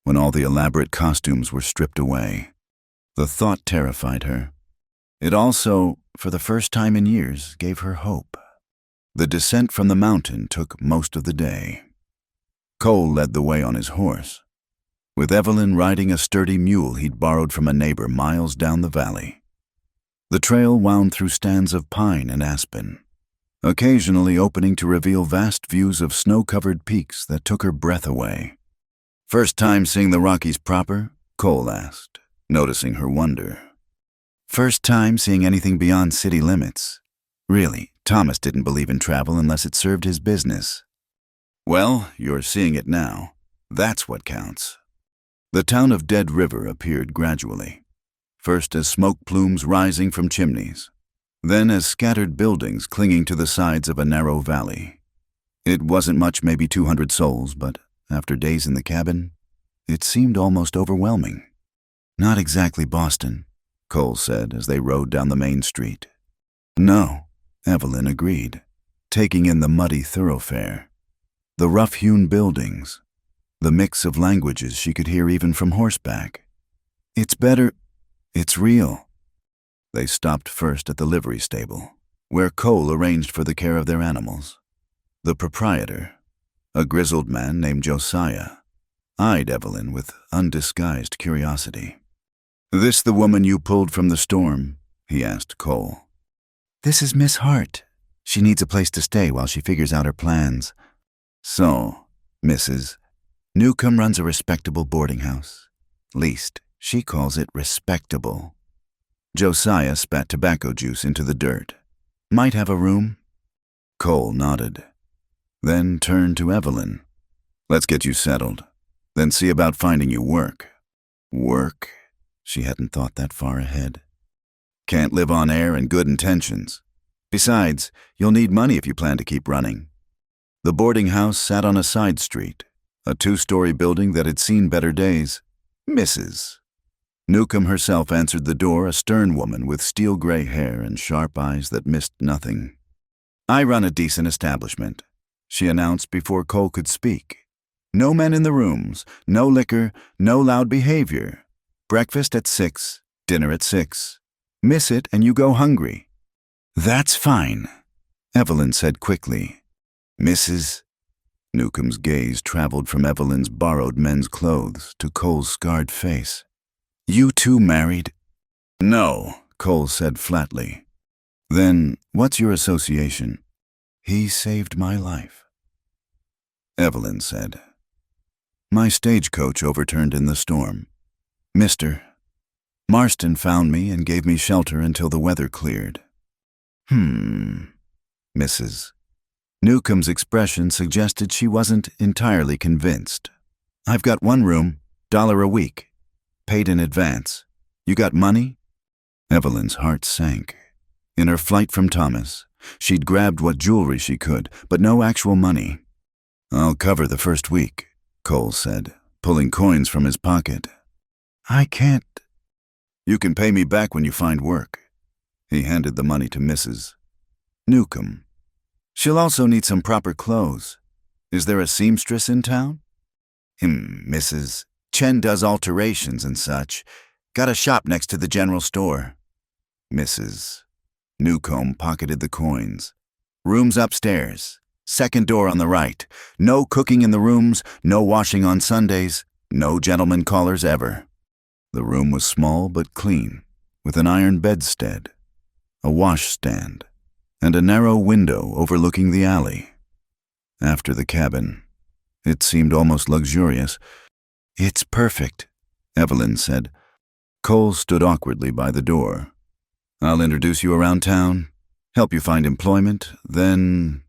when all the elaborate costumes were stripped away. The thought terrified her. It also, for the first time in years, gave her hope. The descent from the mountain took most of the day. Cole led the way on his horse, with Evelyn riding a sturdy mule he'd borrowed from a neighbor miles down the valley. The trail wound through stands of pine and aspen, occasionally opening to reveal vast views of snow-covered peaks that took her breath away. First time seeing the Rockies proper? Cole asked, noticing her wonder. First time seeing anything beyond city limits. Really, Thomas didn't believe in travel unless it served his business. Well, you're seeing it now. That's what counts. The town of Dead River appeared gradually, first as smoke plumes rising from chimneys, then as scattered buildings clinging to the sides of a narrow valley. It wasn't much, maybe 200 souls, but after days in the cabin, it seemed almost overwhelming. Not exactly Boston, Cole said as they rode down the main street. No, Evelyn agreed, taking in the muddy thoroughfare, the rough-hewn buildings, the mix of languages she could hear even from horseback. It's better. It's real. They stopped first at the livery stable, where Cole arranged for the care of their animals. The proprietor, a grizzled man named Josiah, eyed Evelyn with undisguised curiosity. "This the woman you pulled from the storm?" he asked Cole. This is Miss Hart. She needs a place to stay while she figures out her plans. So, Mrs. Newcomb runs a respectable boarding house. Least, she calls it respectable. Josiah spat tobacco juice into the dirt. Might have a room? Cole nodded, then turned to Evelyn. "Let's get you settled, then see about finding you work." Work? She hadn't thought that far ahead. Can't live on air and good intentions. Besides, you'll need money if you plan to keep running. The boarding house sat on a side street, a 2-story building that had seen better days. Mrs. Newcomb herself answered the door, a stern woman with steel-gray hair and sharp eyes that missed nothing. "I run a decent establishment," she announced before Cole could speak. "No men in the rooms, no liquor, no loud behavior. Breakfast at 6, dinner at 6. Miss it and you go hungry." That's fine, Evelyn said quickly. "Mrs." Newcomb's gaze traveled from Evelyn's borrowed men's clothes to Cole's scarred face. "You two married?" "No," Cole said flatly. "Then what's your association?" He saved my life, Evelyn said. "My stagecoach overturned in the storm. Mr. Marston found me and gave me shelter until the weather cleared." Mrs. Newcomb's expression suggested she wasn't entirely convinced. "I've got one room, $1 a week. Paid in advance. You got money?" Evelyn's heart sank. In her flight from Thomas, she'd grabbed what jewelry she could, but no actual money. "I'll cover the first week," Cole said, pulling coins from his pocket. I can't. "You can pay me back when you find work." He handed the money to Mrs. Newcomb. "She'll also need some proper clothes. Is there a seamstress in town?" Mrs. Chen does alterations and such. Got a shop next to the general store." Mrs. Newcomb pocketed the coins. "Rooms upstairs. Second door on the right. No cooking in the rooms, no washing on Sundays, no gentlemen callers ever." The room was small but clean, with an iron bedstead, a washstand, and a narrow window overlooking the alley. After the cabin, it seemed almost luxurious. "It's perfect," Evelyn said. Cole stood awkwardly by the door. "I'll introduce you around town, help you find employment, then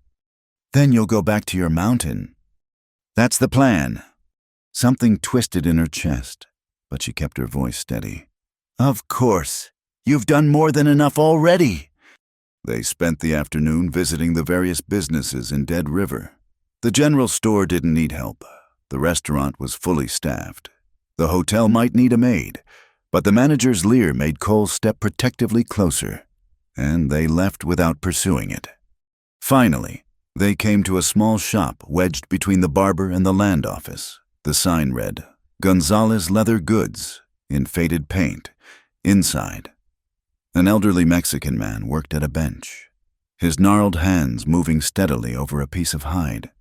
you'll go back to your mountain." "That's the plan." Something twisted in her chest, but she kept her voice steady. "Of course. You've done more than enough already." They spent the afternoon visiting the various businesses in Dead River. The general store didn't need help. The restaurant was fully staffed. The hotel might need a maid, but the manager's leer made Cole step protectively closer, and they left without pursuing it. Finally, they came to a small shop wedged between the barber and the land office. The sign read, "Gonzalez Leather Goods," in faded paint. Inside, an elderly Mexican man worked at a bench, his gnarled hands moving steadily over a piece of hide.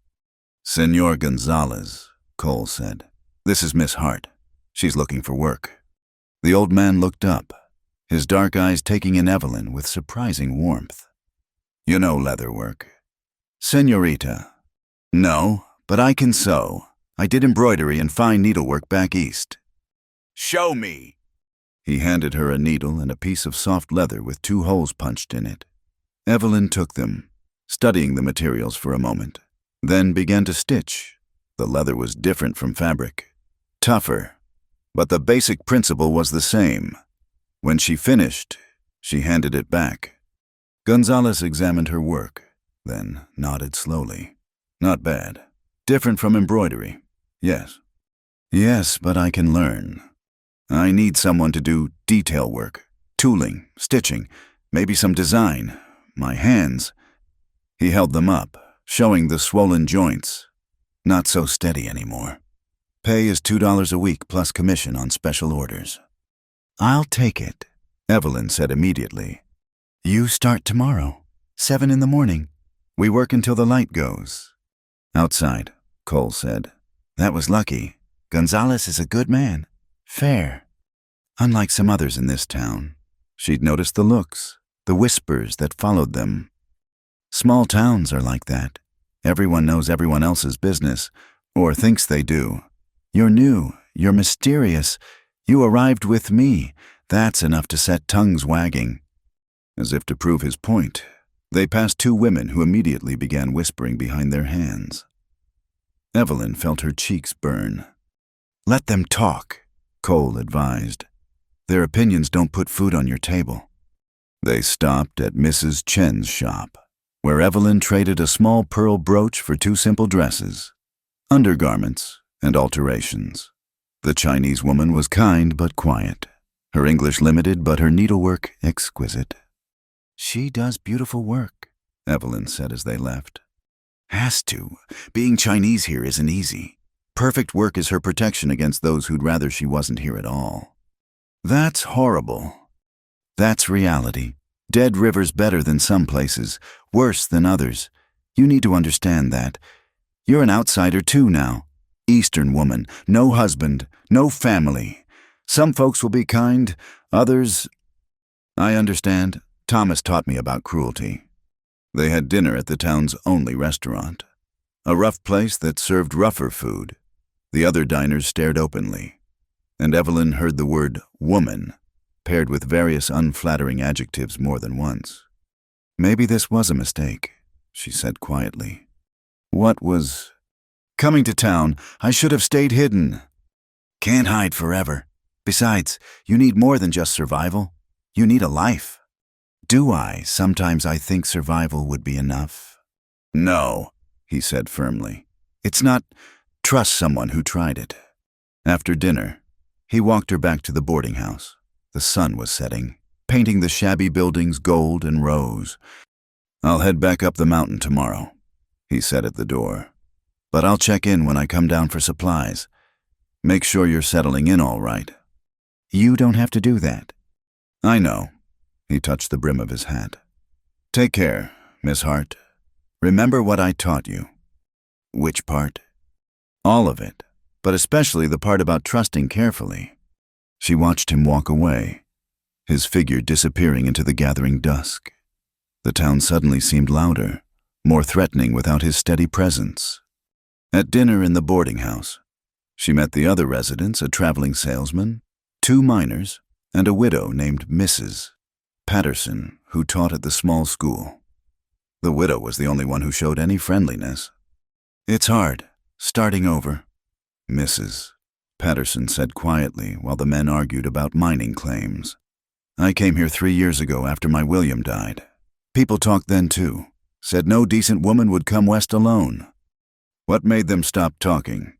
"Senor Gonzalez," Cole said. "This is Miss Hart. She's looking for work." The old man looked up, his dark eyes taking in Evelyn with surprising warmth. "You know leather work?" "Senorita." "No, but I can sew. I did embroidery and fine needlework back east." "Show me." He handed her a needle and a piece of soft leather with 2 holes punched in it. Evelyn took them, studying the materials for a moment, then began to stitch. The leather was different from fabric, tougher, but the basic principle was the same. When she finished, she handed it back. Gonzalez examined her work, then nodded slowly. Not bad. Different from embroidery. Yes. Yes, but I can learn. I need someone to do detail work, tooling, stitching, maybe some design. My hands. He held them up, showing the swollen joints. Not so steady anymore. Pay is $2 a week plus commission on special orders. I'll take it, Evelyn said immediately. You start tomorrow, 7 in the morning. We work until the light goes. Outside, Cole said. That was lucky. Gonzalez is a good man. Fair. Unlike some others in this town, she'd noticed the looks, the whispers that followed them. Small towns are like that. Everyone knows everyone else's business, or thinks they do. You're new, you're mysterious. You arrived with me. That's enough to set tongues wagging. As if to prove his point, they passed 2 women who immediately began whispering behind their hands. Evelyn felt her cheeks burn. Let them talk, Cole advised. Their opinions don't put food on your table. They stopped at Mrs. Chen's shop, where Evelyn traded a small pearl brooch for 2 simple dresses, undergarments, and alterations. The Chinese woman was kind but quiet, her English limited but her needlework exquisite. She does beautiful work, Evelyn said as they left. Has to. Being Chinese here isn't easy. Perfect work is her protection against those who'd rather she wasn't here at all. That's horrible. That's reality. Dead River's better than some places, worse than others. You need to understand that. You're an outsider too now. Eastern woman, no husband, no family. Some folks will be kind, others... I understand. Thomas taught me about cruelty. They had dinner at the town's only restaurant. A rough place that served rougher food. The other diners stared openly, and Evelyn heard the word woman paired with various unflattering adjectives more than once. Maybe this was a mistake, she said quietly. What was... Coming to town, I should have stayed hidden. Can't hide forever. Besides, you need more than just survival. You need a life. Do I? Sometimes I think survival would be enough. No, he said firmly. It's not... Trust someone who tried it. After dinner, he walked her back to the boarding house. The sun was setting, painting the shabby buildings gold and rose. I'll head back up the mountain tomorrow, he said at the door. But I'll check in when I come down for supplies. Make sure you're settling in all right. You don't have to do that. I know. He touched the brim of his hat. Take care, Miss Hart. Remember what I taught you. Which part? All of it, but especially the part about trusting carefully. She watched him walk away, his figure disappearing into the gathering dusk. The town suddenly seemed louder, more threatening without his steady presence. At dinner in the boarding house, she met the other residents, a traveling salesman, 2 minors, and a widow named Mrs. Patterson, who taught at the small school. The widow was the only one who showed any friendliness. It's hard. Starting over, Mrs. Patterson said quietly while the men argued about mining claims. I came here 3 years ago after my William died. People talked then too, said no decent woman would come west alone. What made them stop talking?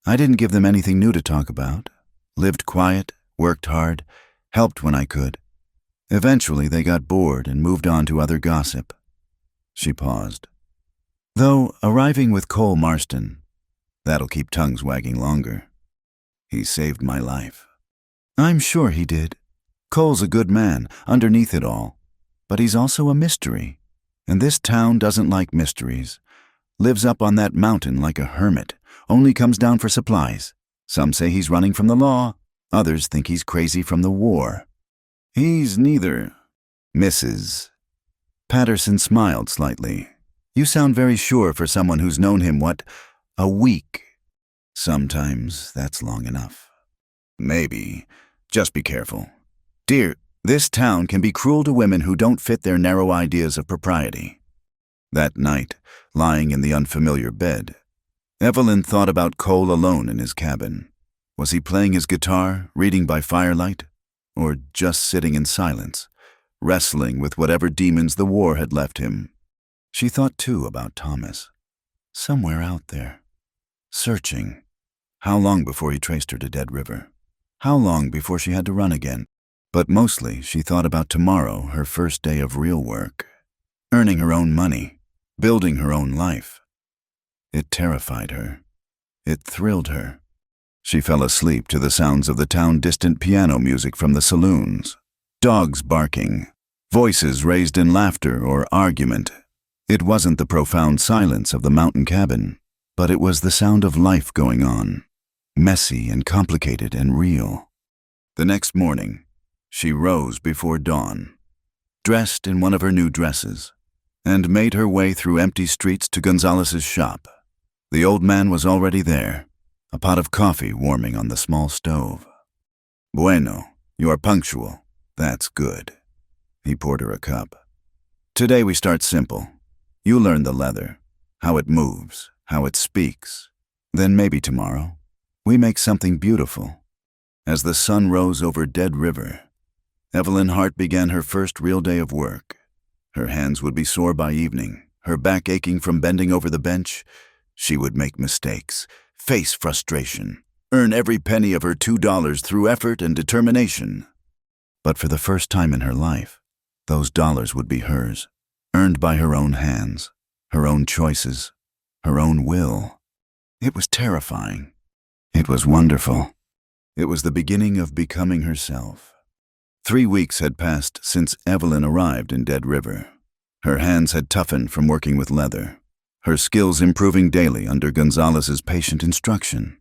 I didn't give them anything new to talk about. Lived quiet, worked hard, helped when I could. Eventually they got bored and moved on to other gossip. She paused. Though arriving with Cole Marston, that'll keep tongues wagging longer. He saved my life. I'm sure he did. Cole's a good man, underneath it all. But he's also a mystery. And this town doesn't like mysteries. Lives up on that mountain like a hermit. Only comes down for supplies. Some say he's running from the law. Others think he's crazy from the war. He's neither. Mrs. Patterson smiled slightly. You sound very sure for someone who's known him, what, a week? Sometimes that's long enough. Maybe. Just be careful. Dear, this town can be cruel to women who don't fit their narrow ideas of propriety. That night, lying in the unfamiliar bed, Evelyn thought about Cole alone in his cabin. Was he playing his guitar, reading by firelight, or just sitting in silence, wrestling with whatever demons the war had left him? She thought too about Thomas. Somewhere out there. Searching. How long before he traced her to Dead River? How long before she had to run again? But mostly she thought about tomorrow, her first day of real work. Earning her own money. Building her own life. It terrified her. It thrilled her. She fell asleep to the sounds of the town-distant piano music from the saloons. Dogs barking. Voices raised in laughter or argument. It wasn't the profound silence of the mountain cabin, but it was the sound of life going on. Messy and complicated and real. The next morning, she rose before dawn, dressed in one of her new dresses, and made her way through empty streets to Gonzalez's shop. The old man was already there, a pot of coffee warming on the small stove. "Bueno, you are punctual. That's good." He poured her a cup. "Today we start simple. You learn the leather, how it moves, how it speaks. Then maybe tomorrow, we make something beautiful." As the sun rose over Dead River, Evelyn Hart began her first real day of work. Her hands would be sore by evening, her back aching from bending over the bench. She would make mistakes, face frustration, earn every penny of her $2 through effort and determination. But for the first time in her life, those dollars would be hers, earned by her own hands, her own choices, her own will. It was terrifying. It was wonderful. It was the beginning of becoming herself. 3 weeks had passed since Evelyn arrived in Dead River. Her hands had toughened from working with leather, her skills improving daily under Gonzalez's patient instruction.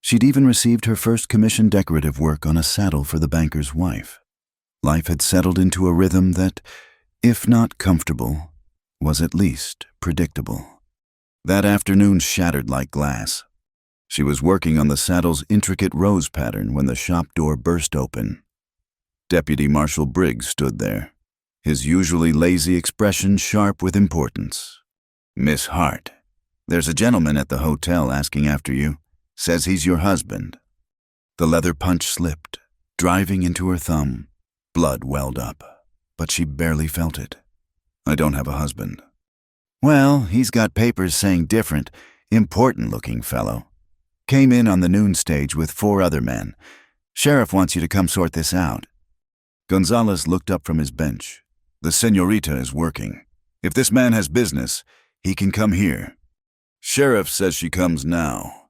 She'd even received her first commission decorative work on a saddle for the banker's wife. Life had settled into a rhythm that, if not comfortable, was at least predictable. That afternoon shattered like glass. She was working on the saddle's intricate rose pattern when the shop door burst open. Deputy Marshal Briggs stood there, his usually lazy expression sharp with importance. "Miss Hart, there's a gentleman at the hotel asking after you. Says he's your husband." The leather punch slipped, driving into her thumb. Blood welled up, but she barely felt it. "I don't have a husband." "Well, he's got papers saying different, important-looking fellow. Came in on the noon stage with 4 other men. Sheriff wants you to come sort this out." Gonzalez looked up from his bench. "The señorita is working. If this man has business, he can come here." "Sheriff says she comes now."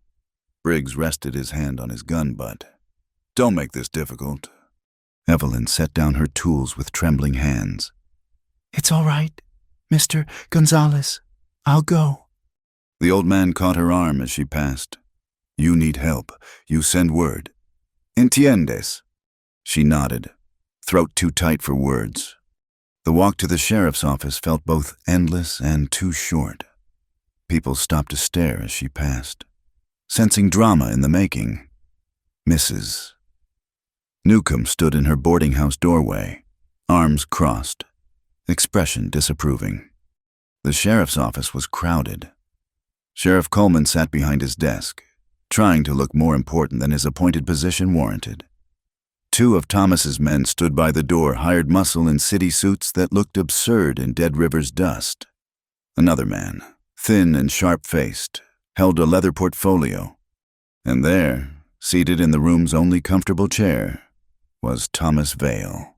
Briggs rested his hand on his gun butt. "Don't make this difficult." Evelyn set down her tools with trembling hands. "It's all right, Mr. Gonzalez. I'll go." The old man caught her arm as she passed. "You need help. You send word." "Entiendes?" She nodded, throat too tight for words. The walk to the sheriff's office felt both endless and too short. People stopped to stare as she passed, sensing drama in the making. Mrs. Newcomb stood in her boarding house doorway, arms crossed, expression disapproving. The sheriff's office was crowded. Sheriff Coleman sat behind his desk, trying to look more important than his appointed position warranted. 2 of Thomas's men stood by the door, hired muscle in city suits that looked absurd in Dead River's dust. Another man, thin and sharp-faced, held a leather portfolio. And there, seated in the room's only comfortable chair, was Thomas Vale.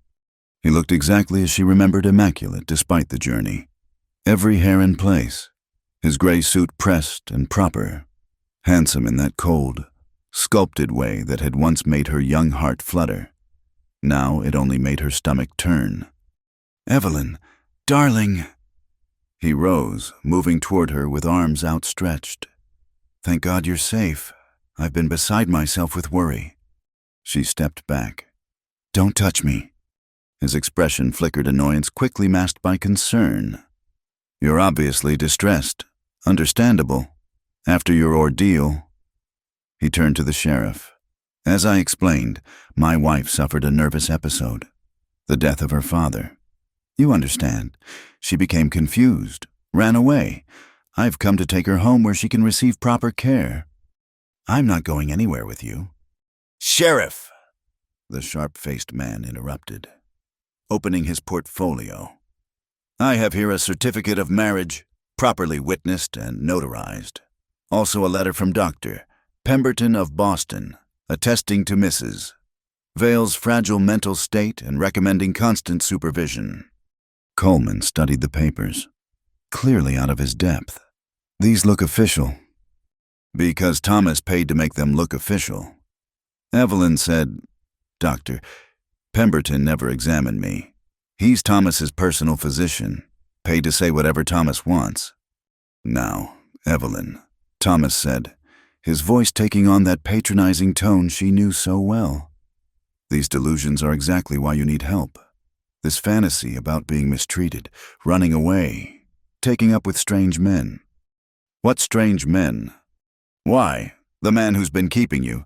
He looked exactly as she remembered, immaculate despite the journey. Every hair in place, his gray suit pressed and proper, handsome in that cold, sculpted way that had once made her young heart flutter. Now it only made her stomach turn. "Evelyn, darling." He rose, moving toward her with arms outstretched. "Thank God you're safe. I've been beside myself with worry." She stepped back. "Don't touch me." His expression flickered annoyance, quickly masked by concern. "You're obviously distressed. Understandable. After your ordeal." He turned to the sheriff. "As I explained, my wife suffered a nervous episode. The death of her father. You understand. She became confused, ran away. I've come to take her home where she can receive proper care. I'm not going anywhere with you." "Sheriff!" the sharp-faced man interrupted, opening his portfolio. "I have here a certificate of marriage, properly witnessed and notarized. Also a letter from Dr. Pemberton of Boston, attesting to Mrs. Vale's fragile mental state and recommending constant supervision." Coleman studied the papers, clearly out of his depth. "These look official." "Because Thomas paid to make them look official. Evelyn said, 'Dr. Pemberton never examined me. He's Thomas's personal physician, paid to say whatever Thomas wants.' Now, Evelyn," Thomas said, his voice taking on that patronizing tone she knew so well. "These delusions are exactly why you need help. This fantasy about being mistreated, running away, taking up with strange men." "What strange men?" "Why, the man who's been keeping you,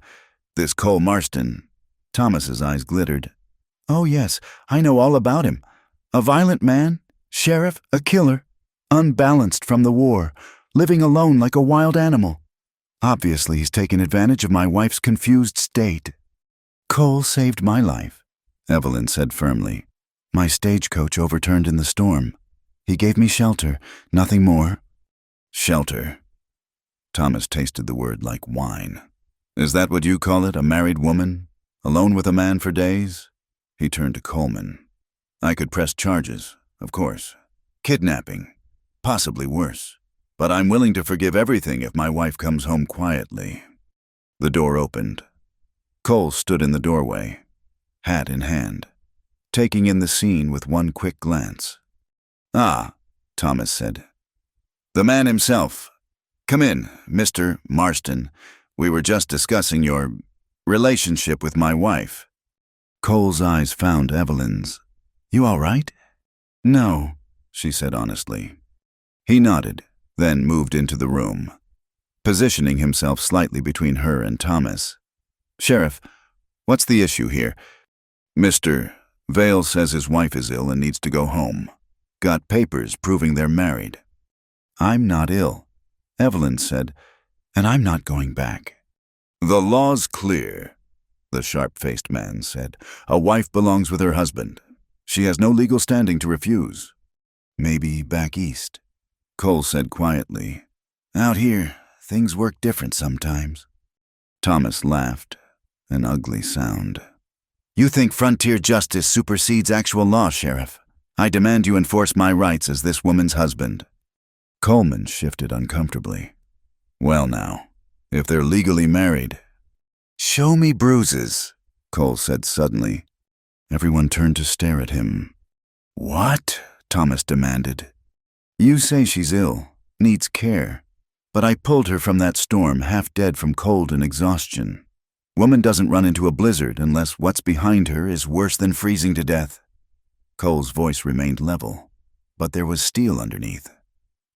this Cole Marston." Thomas's eyes glittered. "Oh yes, I know all about him. A violent man, sheriff, a killer, unbalanced from the war, living alone like a wild animal. Obviously he's taken advantage of my wife's confused state." "Cole saved my life," Evelyn said firmly. "My stagecoach overturned in the storm. He gave me shelter, nothing more." "Shelter." Thomas tasted the word like wine. "Is that what you call it, a married woman? Alone with a man for days?" He turned to Coleman. "I could press charges, of course. Kidnapping, possibly worse. But I'm willing to forgive everything if my wife comes home quietly." The door opened. Cole stood in the doorway, hat in hand, taking in the scene with one quick glance. "Ah," Thomas said. "The man himself. Come in, Mr. Marston. We were just discussing your relationship with my wife." Cole's eyes found Evelyn's. "You all right?" "No," she said honestly. He nodded, then moved into the room, positioning himself slightly between her and Thomas. "Sheriff, what's the issue here? Mr. Vale says his wife is ill and needs to go home. Got papers proving they're married." "I'm not ill," Evelyn said, "and I'm not going back." "The law's clear," the sharp-faced man said. "A wife belongs with her husband. She has no legal standing to refuse." "Maybe back east," Cole said quietly. "Out here, things work different sometimes." Thomas laughed, an ugly sound. "You think frontier justice supersedes actual law, Sheriff? I demand you enforce my rights as this woman's husband." Coleman shifted uncomfortably. "Well now, if they're legally married." "Show me bruises," Cole said suddenly. Everyone turned to stare at him. "What?" Thomas demanded. "You say she's ill, needs care, but I pulled her from that storm half dead from cold and exhaustion. Woman doesn't run into a blizzard unless what's behind her is worse than freezing to death." Cole's voice remained level, but there was steel underneath.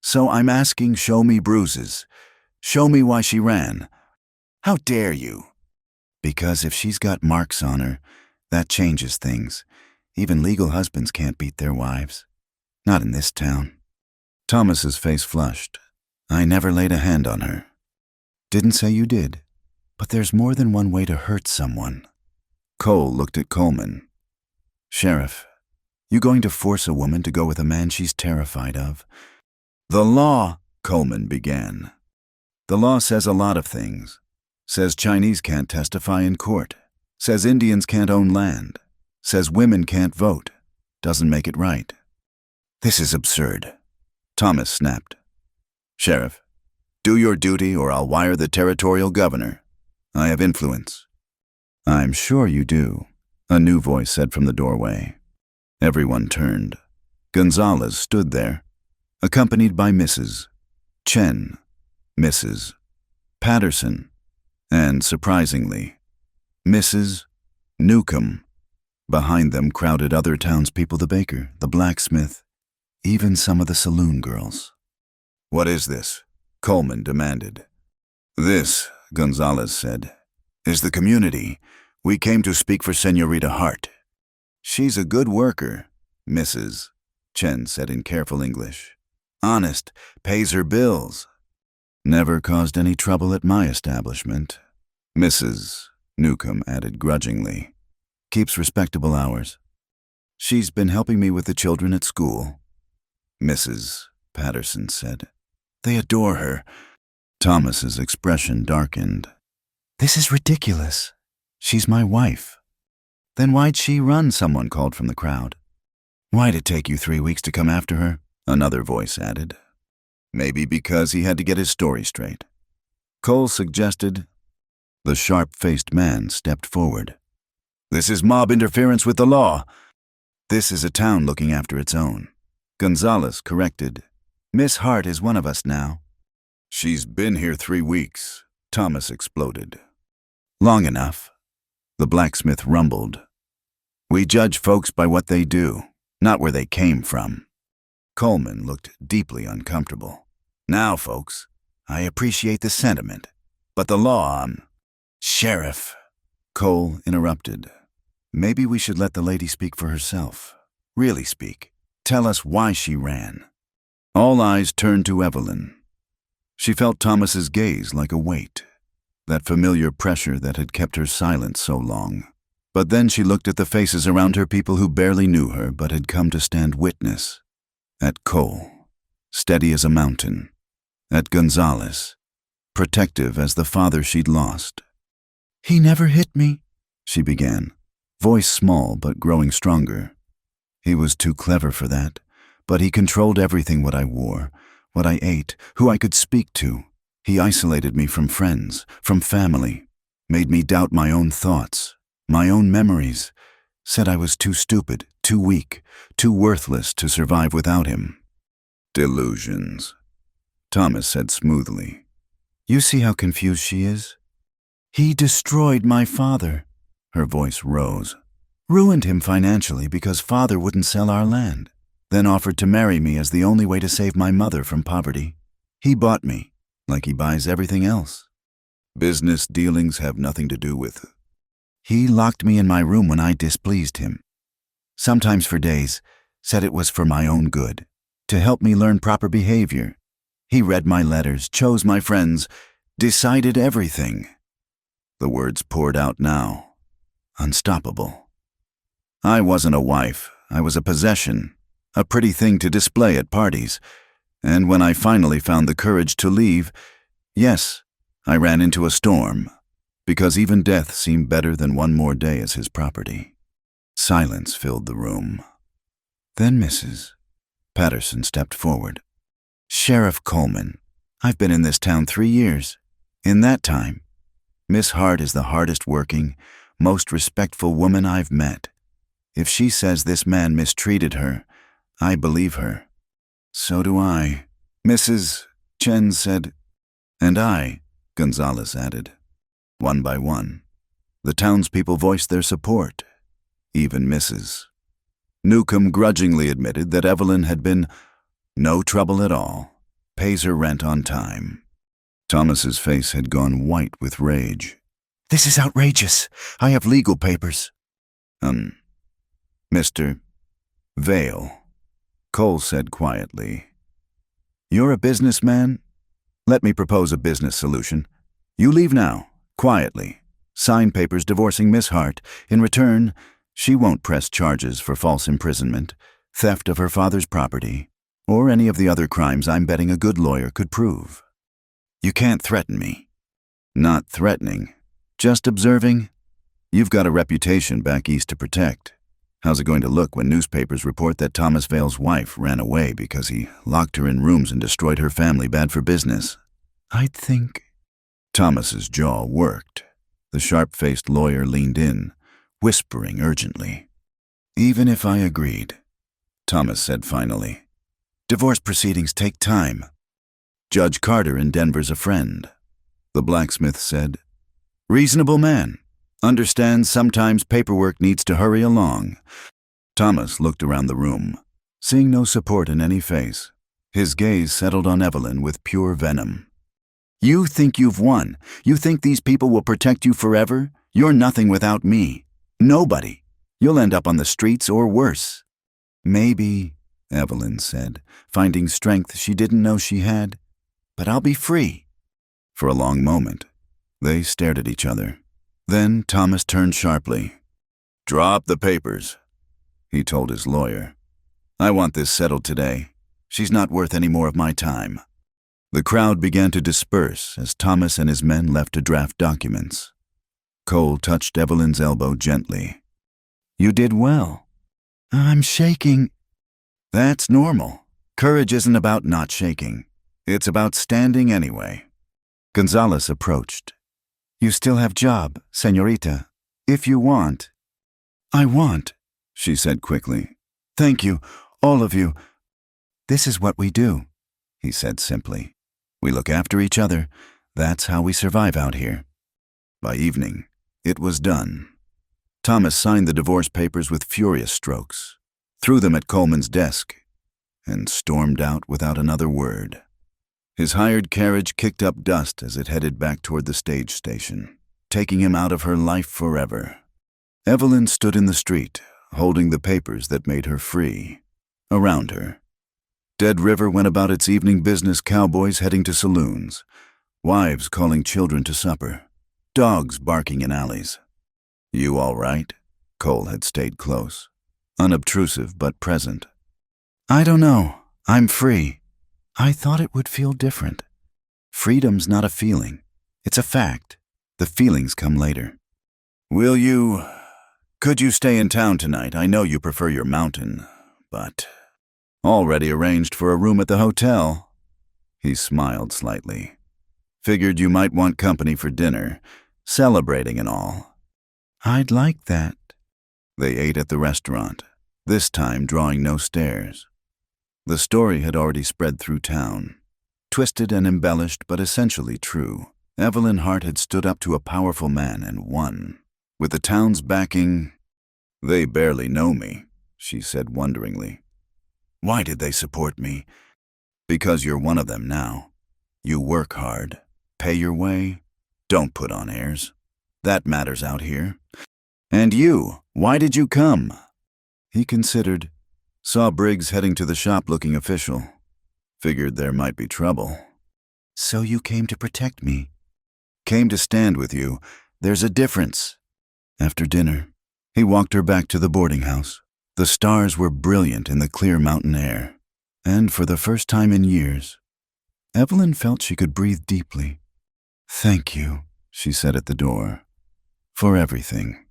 "So I'm asking, show me bruises. Show me why she ran." "How dare you?" "Because if she's got marks on her, that changes things. Even legal husbands can't beat their wives. Not in this town." Thomas's face flushed. "I never laid a hand on her." "Didn't say you did, but there's more than one way to hurt someone." Cole looked at Coleman. "Sheriff, you going to force a woman to go with a man she's terrified of?" "The law," Coleman began. "The law says a lot of things. Says Chinese can't testify in court. Says Indians can't own land. Says women can't vote. Doesn't make it right." "This is absurd," Thomas snapped. "Sheriff, do your duty or I'll wire the territorial governor. I have influence." "I'm sure you do," a new voice said from the doorway. Everyone turned. Gonzalez stood there, accompanied by Mrs. Chen, Mrs. Patterson, and, surprisingly, Mrs. Newcomb. Behind them crowded other townspeople, the baker, the blacksmith, even some of the saloon girls. "What is this?" Coleman demanded. "This," Gonzalez said, "is the community. We came to speak for Senorita Hart." "She's a good worker," Mrs. Chen said in careful English. Honest, pays her bills. Never caused any trouble at my establishment. Mrs. Newcomb added grudgingly. Keeps respectable hours. She's been helping me with the children at school. Mrs. Patterson said. They adore her. Thomas's expression darkened. This is ridiculous. She's my wife. Then why'd she run? Someone called from the crowd. Why'd it take you 3 weeks to come after her? Another voice added. Maybe because he had to get his story straight. Cole suggested. The sharp-faced man stepped forward. This is mob interference with the law. This is a town looking after its own. Gonzalez corrected. Miss Hart is one of us now. She's been here 3 weeks, Thomas exploded. Long enough. The blacksmith rumbled. We judge folks by what they do, not where they came from. Coleman looked deeply uncomfortable. Now, folks, I appreciate the sentiment, but the law, Sheriff. Cole interrupted. Maybe we should let the lady speak for herself. Really speak. Tell us why she ran. All eyes turned to Evelyn. She felt Thomas's gaze like a weight, that familiar pressure that had kept her silent so long. But then she looked at the faces around her, people who barely knew her but had come to stand witness. At Cole, steady as a mountain. At Gonzalez, protective as the father she'd lost. He never hit me, she began, voice small but growing stronger. He was too clever for that, but he controlled everything, what I wore, what I ate, who I could speak to. He isolated me from friends, from family, made me doubt my own thoughts, my own memories, said I was too stupid, too weak, too worthless to survive without him. Delusions, Thomas said smoothly. You see how confused she is? He destroyed my father. Her voice rose. Ruined him financially because father wouldn't sell our land, then offered to marry me as the only way to save my mother from poverty. He bought me, like he buys everything else. Business dealings have nothing to do with. He locked me in my room when I displeased him. Sometimes for days, said it was for my own good, to help me learn proper behavior. He read my letters, chose my friends, decided everything. The words poured out now, unstoppable. I wasn't a wife, I was a possession, a pretty thing to display at parties. And when I finally found the courage to leave, yes, I ran into a storm, because even death seemed better than one more day as his property. Silence filled the room. Then Mrs. Patterson stepped forward. Sheriff Coleman, I've been in this town 3 years. In that time, Miss Hart is the hardest working, most respectful woman I've met. If she says this man mistreated her, I believe her. So do I, Mrs. Chen said. And I, Gonzalez added. One by one, the townspeople voiced their support. Even Mrs. Newcomb grudgingly admitted that Evelyn had been no trouble at all, pays her rent on time. Thomas's face had gone white with rage. This is outrageous. I have legal papers. Mr. Vale, Cole said quietly. You're a businessman? Let me propose a business solution. You leave now, quietly. Sign papers divorcing Miss Hart. In return, she won't press charges for false imprisonment, theft of her father's property, or any of the other crimes I'm betting a good lawyer could prove. You can't threaten me. Not threatening, just observing. You've got a reputation back east to protect. How's it going to look when newspapers report that Thomas Vale's wife ran away because he locked her in rooms and destroyed her family, bad for business? I'd think. Thomas's jaw worked. The sharp-faced lawyer leaned in, whispering urgently. Even if I agreed, Thomas said finally, divorce proceedings take time. Judge Carter in Denver's a friend. The blacksmith said, reasonable man. Understands sometimes paperwork needs to hurry along. Thomas looked around the room, seeing no support in any face. His gaze settled on Evelyn with pure venom. You think you've won? You think these people will protect you forever? You're nothing without me. Nobody. You'll end up on the streets or worse. Maybe, Evelyn said, finding strength she didn't know she had. "But I'll be free." For a long moment, they stared at each other. Then Thomas turned sharply. "Drop the papers," he told his lawyer. "I want this settled today. She's not worth any more of my time." The crowd began to disperse as Thomas and his men left to draft documents. Cole touched Evelyn's elbow gently. "You did well." "I'm shaking." "That's normal. Courage isn't about not shaking. It's about standing anyway." Gonzalez approached. "You still have job, señorita, if you want." "I want," she said quickly. "Thank you, all of you." "This is what we do," he said simply. "We look after each other. That's how we survive out here." By evening, it was done. Thomas signed the divorce papers with furious strokes, threw them at Coleman's desk, and stormed out without another word. His hired carriage kicked up dust as it headed back toward the stage station, taking him out of her life forever. Evelyn stood in the street, holding the papers that made her free. Around her, Dead River went about its evening business, cowboys heading to saloons, wives calling children to supper, dogs barking in alleys. "You all right?" Cole had stayed close, unobtrusive but present. "I don't know. I'm free. I thought it would feel different. Freedom's not a feeling. It's a fact. The feelings come later." Could you stay in town tonight? I know you prefer your mountain, but..." "Already arranged for a room at the hotel." He smiled slightly. "Figured you might want company for dinner, celebrating and all." "I'd like that." They ate at the restaurant, this time drawing no stares. The story had already spread through town. Twisted and embellished, but essentially true. Evelyn Hart had stood up to a powerful man and won. With the town's backing, "They barely know me," she said wonderingly. "Why did they support me?" "Because you're one of them now. You work hard, pay your way, don't put on airs. That matters out here." "And you, why did you come?" He considered, saw Briggs heading to the shop looking official. Figured there might be trouble. "So you came to protect me?" "Came to stand with you. There's a difference." After dinner, he walked her back to the boarding house. The stars were brilliant in the clear mountain air, and for the first time in years, Evelyn felt she could breathe deeply. "Thank you," she said at the door, "for everything,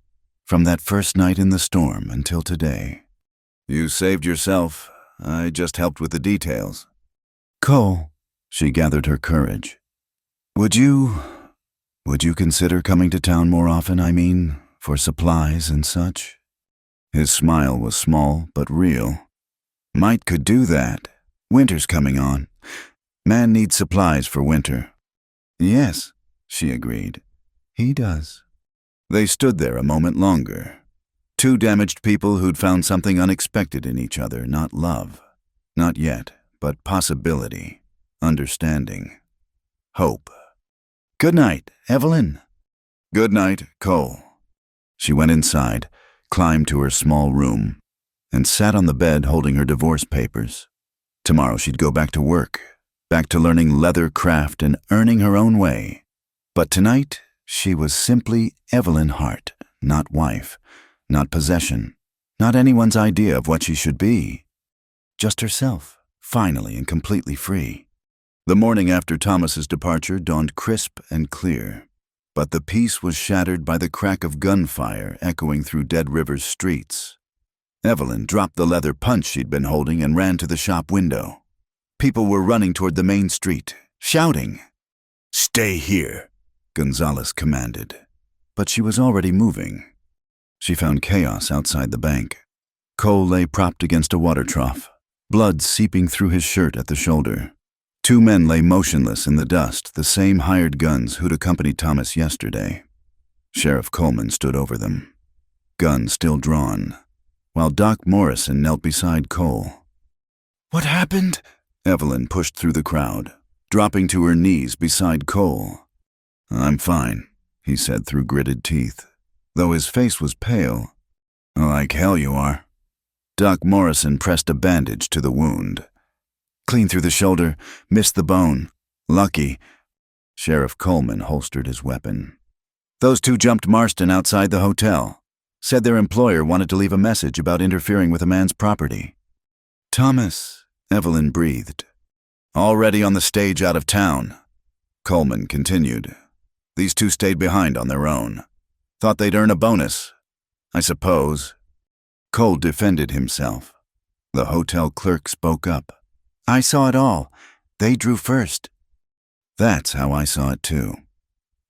from that first night in the storm until today." "You saved yourself. I just helped with the details." "Cole," she gathered her courage. Would you consider coming to town more often, I mean, for supplies and such?" His smile was small but real. "Might could do that. Winter's coming on. Man needs supplies for winter." "Yes," she agreed. "He does." They stood there a moment longer. Two damaged people who'd found something unexpected in each other, not love. Not yet, but possibility, understanding, hope. "Good night, Evelyn." "Good night, Cole." She went inside, climbed to her small room, and sat on the bed holding her divorce papers. Tomorrow she'd go back to work, back to learning leather craft and earning her own way. But tonight, she was simply Evelyn Hart, not wife, not possession, not anyone's idea of what she should be. Just herself, finally and completely free. The morning after Thomas's departure dawned crisp and clear. But the peace was shattered by the crack of gunfire echoing through Dead River's streets. Evelyn dropped the leather punch she'd been holding and ran to the shop window. People were running toward the main street, shouting. "Stay here," Gonzalez commanded. But she was already moving. She found chaos outside the bank. Cole lay propped against a water trough, blood seeping through his shirt at the shoulder. Two men lay motionless in the dust, the same hired guns who'd accompanied Thomas yesterday. Sheriff Coleman stood over them, gun still drawn, while Doc Morrison knelt beside Cole. "What happened?" Evelyn pushed through the crowd, dropping to her knees beside Cole. "I'm fine," he said through gritted teeth, though his face was pale. "Like hell you are." Doc Morrison pressed a bandage to the wound. Clean through the shoulder, missed the bone. Lucky. Sheriff Coleman holstered his weapon. Those two jumped Marston outside the hotel. Said their employer wanted to leave a message about interfering with a man's property. Thomas, Evelyn breathed. Already on the stage out of town. Coleman continued. These two stayed behind on their own. Thought they'd earn a bonus, I suppose. Cole defended himself. The hotel clerk spoke up. I saw it all. They drew first. That's how I saw it too.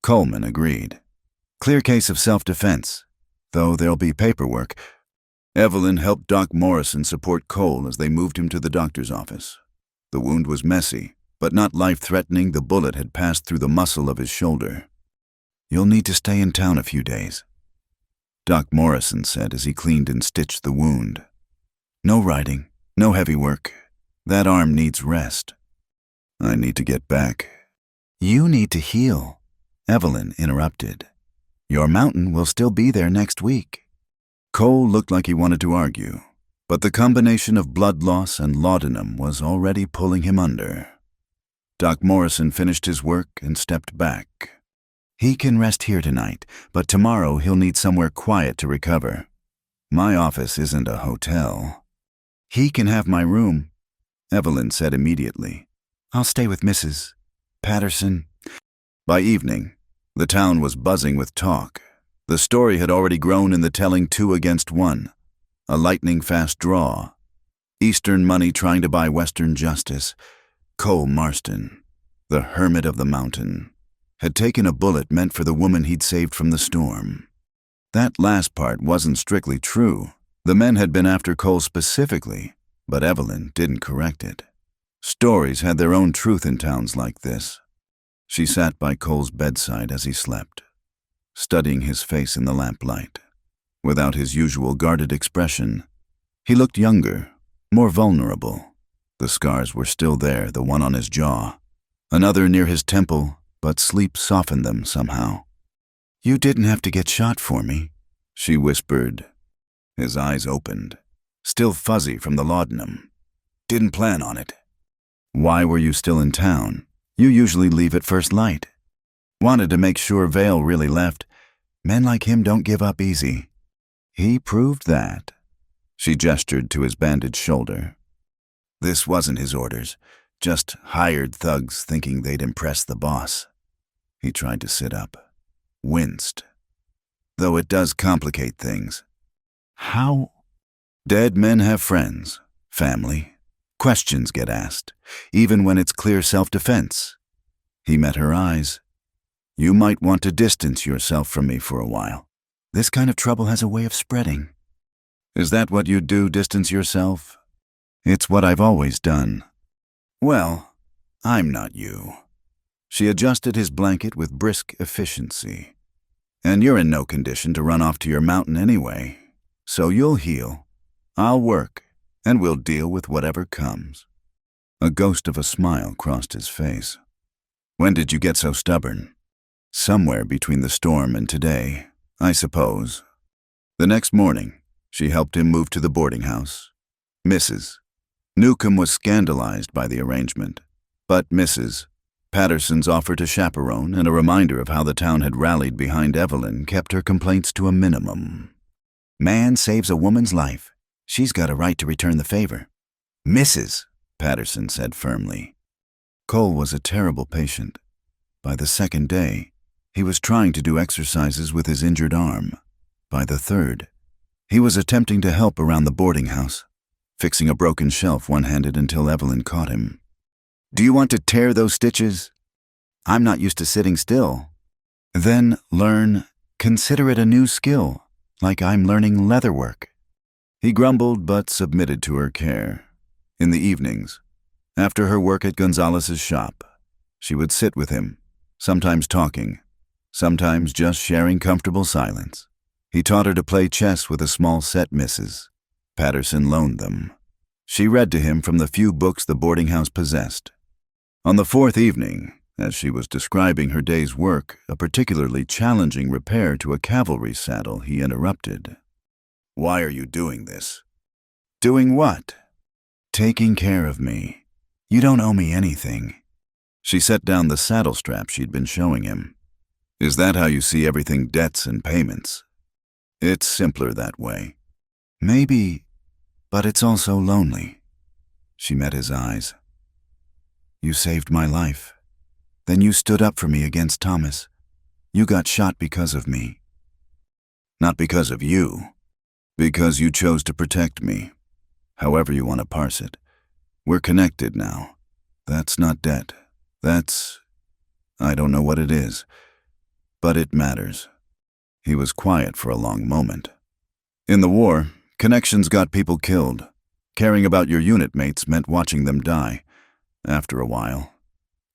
Coleman agreed. Clear case of self-defense, though there'll be paperwork. Evelyn helped Doc Morrison support Cole as they moved him to the doctor's office. The wound was messy, but not life-threatening. The bullet had passed through the muscle of his shoulder. You'll need to stay in town a few days, Doc Morrison said as he cleaned and stitched the wound. No riding, no heavy work. That arm needs rest. I need to get back. You need to heal, Evelyn interrupted. Your mountain will still be there next week. Cole looked like he wanted to argue, but the combination of blood loss and laudanum was already pulling him under. Doc Morrison finished his work and stepped back. He can rest here tonight, but tomorrow he'll need somewhere quiet to recover. My office isn't a hotel. He can have my room, Evelyn said immediately. I'll stay with Mrs. Patterson. By evening, the town was buzzing with talk. The story had already grown in the telling 2 against 1, a lightning-fast draw. Eastern money trying to buy Western justice. Cole Marston, the hermit of the mountain, had taken a bullet meant for the woman he'd saved from the storm. That last part wasn't strictly true. The men had been after Cole specifically, but Evelyn didn't correct it. Stories had their own truth in towns like this. She sat by Cole's bedside as he slept, studying his face in the lamplight. Without his usual guarded expression, he looked younger, more vulnerable. The scars were still there, the one on his jaw, another near his temple, but sleep softened them somehow. You didn't have to get shot for me, she whispered. His eyes opened, still fuzzy from the laudanum. Didn't plan on it. Why were you still in town? You usually leave at first light. Wanted to make sure Vale really left. Men like him don't give up easy. He proved that. She gestured to his bandaged shoulder. This wasn't his orders, just hired thugs thinking they'd impress the boss. He tried to sit up, winced. Though it does complicate things. How? Dead men have friends, family. Questions get asked, even when it's clear self-defense. He met her eyes. You might want to distance yourself from me for a while. This kind of trouble has a way of spreading. Is that what you do, distance yourself? It's what I've always done. Well, I'm not you. She adjusted his blanket with brisk efficiency. And you're in no condition to run off to your mountain anyway. So you'll heal. I'll work, and we'll deal with whatever comes. A ghost of a smile crossed his face. When did you get so stubborn? Somewhere between the storm and today, I suppose. The next morning, she helped him move to the boarding house. Mrs. Newcomb was scandalized by the arrangement, but Mrs. Patterson's offer to chaperone and a reminder of how the town had rallied behind Evelyn kept her complaints to a minimum. Man saves a woman's life. She's got a right to return the favor. Mrs. Patterson said firmly. Cole was a terrible patient. By the second day, he was trying to do exercises with his injured arm. By the third, he was attempting to help around the boarding house, fixing a broken shelf one-handed until Evelyn caught him. Do you want to tear those stitches? I'm not used to sitting still. Then learn, consider it a new skill, like I'm learning leatherwork. He grumbled but submitted to her care. In the evenings, after her work at Gonzalez's shop, she would sit with him, sometimes talking, sometimes just sharing comfortable silence. He taught her to play chess with a small set Mrs. Patterson loaned them. She read to him from the few books the boarding house possessed. On the fourth evening, as she was describing her day's work, a particularly challenging repair to a cavalry saddle, he interrupted. Why are you doing this? Doing what? Taking care of me. You don't owe me anything. She set down the saddle strap she'd been showing him. Is that how you see everything, debts and payments? It's simpler that way. Maybe, but it's also lonely. She met his eyes. You saved my life. Then you stood up for me against Thomas. You got shot because of me. Not because of you. Because you chose to protect me. However you want to parse it. We're connected now. That's not debt. I don't know what it is. But it matters. He was quiet for a long moment. In the war, connections got people killed. Caring about your unit mates meant watching them die. After a while,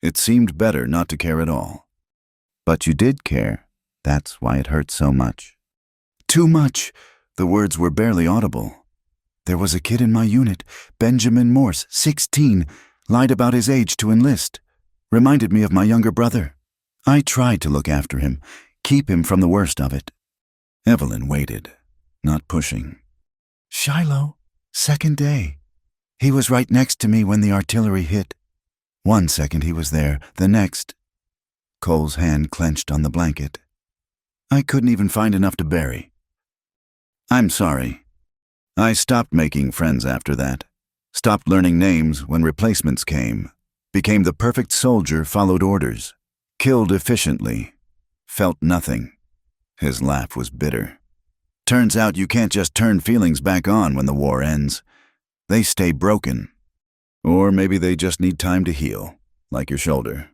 it seemed better not to care at all. But you did care. That's why it hurt so much. Too much. The words were barely audible. There was a kid in my unit, Benjamin Morse, 16, lied about his age to enlist. Reminded me of my younger brother. I tried to look after him, keep him from the worst of it. Evelyn waited, not pushing. Shiloh, second day. He was right next to me when the artillery hit. 1 second he was there, the next. Cole's hand clenched on the blanket. I couldn't even find enough to bury. I'm sorry. I stopped making friends after that. Stopped learning names when replacements came. Became the perfect soldier, followed orders. Killed efficiently. Felt nothing. His laugh was bitter. Turns out you can't just turn feelings back on when the war ends. They stay broken. Or maybe they just need time to heal, like your shoulder.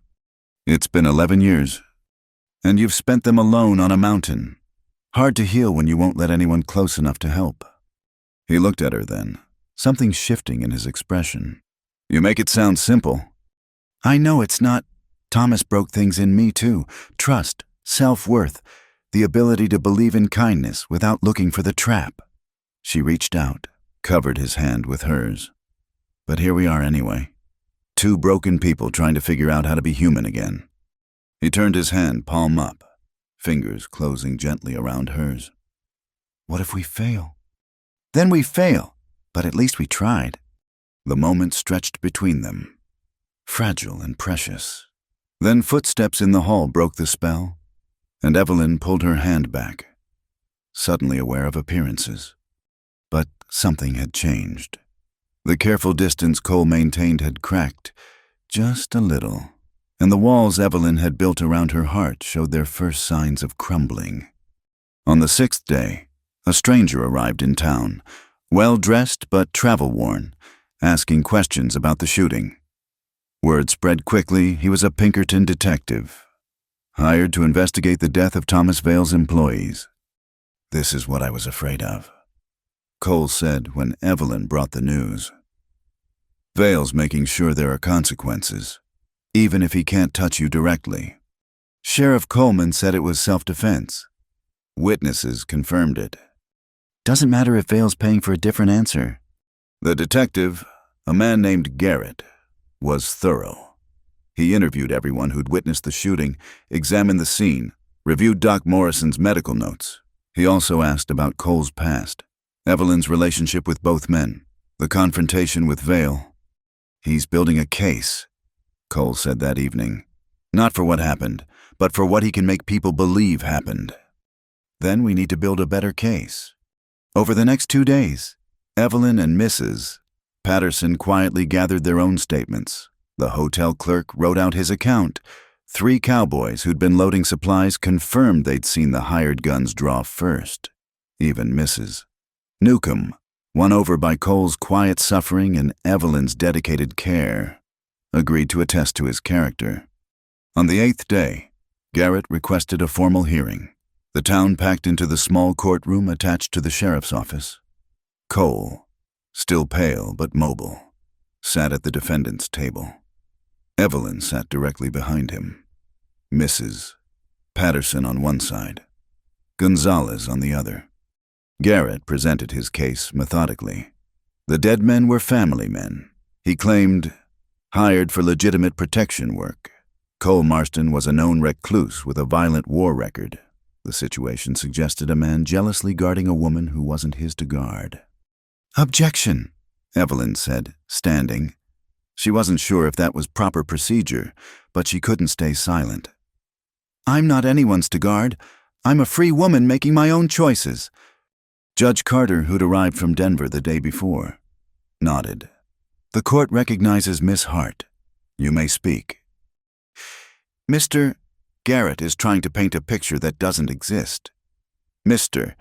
It's been 11 years. And you've spent them alone on a mountain. Hard to heal when you won't let anyone close enough to help. He looked at her then, something shifting in his expression. You make it sound simple. I know it's not. Thomas broke things in me too. Trust, self-worth, the ability to believe in kindness without looking for the trap. She reached out, covered his hand with hers. But here we are anyway. Two broken people trying to figure out how to be human again. He turned his hand palm up, fingers closing gently around hers. What if we fail? Then we fail, but at least we tried. The moment stretched between them, fragile and precious. Then footsteps in the hall broke the spell, and Evelyn pulled her hand back, suddenly aware of appearances. But something had changed. The careful distance Cole maintained had cracked, just a little, and the walls Evelyn had built around her heart showed their first signs of crumbling. On the 6th day, a stranger arrived in town, well-dressed but travel-worn, asking questions about the shooting. Word spread quickly he was a Pinkerton detective, hired to investigate the death of Thomas Vale's employees. This is what I was afraid of, Cole said when Evelyn brought the news. Vale's making sure there are consequences, even if he can't touch you directly. Sheriff Coleman said it was self-defense. Witnesses confirmed it. Doesn't matter if Vale's paying for a different answer. The detective, a man named Garrett, was thorough. He interviewed everyone who'd witnessed the shooting, examined the scene, reviewed Doc Morrison's medical notes. He also asked about Cole's past, Evelyn's relationship with both men, the confrontation with Vale. He's building a case, Cole said that evening. Not for what happened, but for what he can make people believe happened. Then we need to build a better case. Over the next 2 days, Evelyn and Mrs. Patterson quietly gathered their own statements. The hotel clerk wrote out his account. 3 cowboys who'd been loading supplies confirmed they'd seen the hired guns draw first. Even Mrs. Newcomb, won over by Cole's quiet suffering and Evelyn's dedicated care, agreed to attest to his character. On the 8th day, Garrett requested a formal hearing. The town packed into the small courtroom attached to the sheriff's office. Cole, still pale but mobile, sat at the defendant's table. Evelyn sat directly behind him. Mrs. Patterson on one side, Gonzalez on the other. Garrett presented his case methodically. The dead men were family men. He claimed, hired for legitimate protection work. Cole Marston was a known recluse with a violent war record. The situation suggested a man jealously guarding a woman who wasn't his to guard. Objection, Evelyn said, standing. She wasn't sure if that was proper procedure, but she couldn't stay silent. I'm not anyone's to guard. I'm a free woman making my own choices. Judge Carter, who'd arrived from Denver the day before, nodded. The court recognizes Miss Hart. You may speak. Mr. Garrett is trying to paint a picture that doesn't exist. Mr.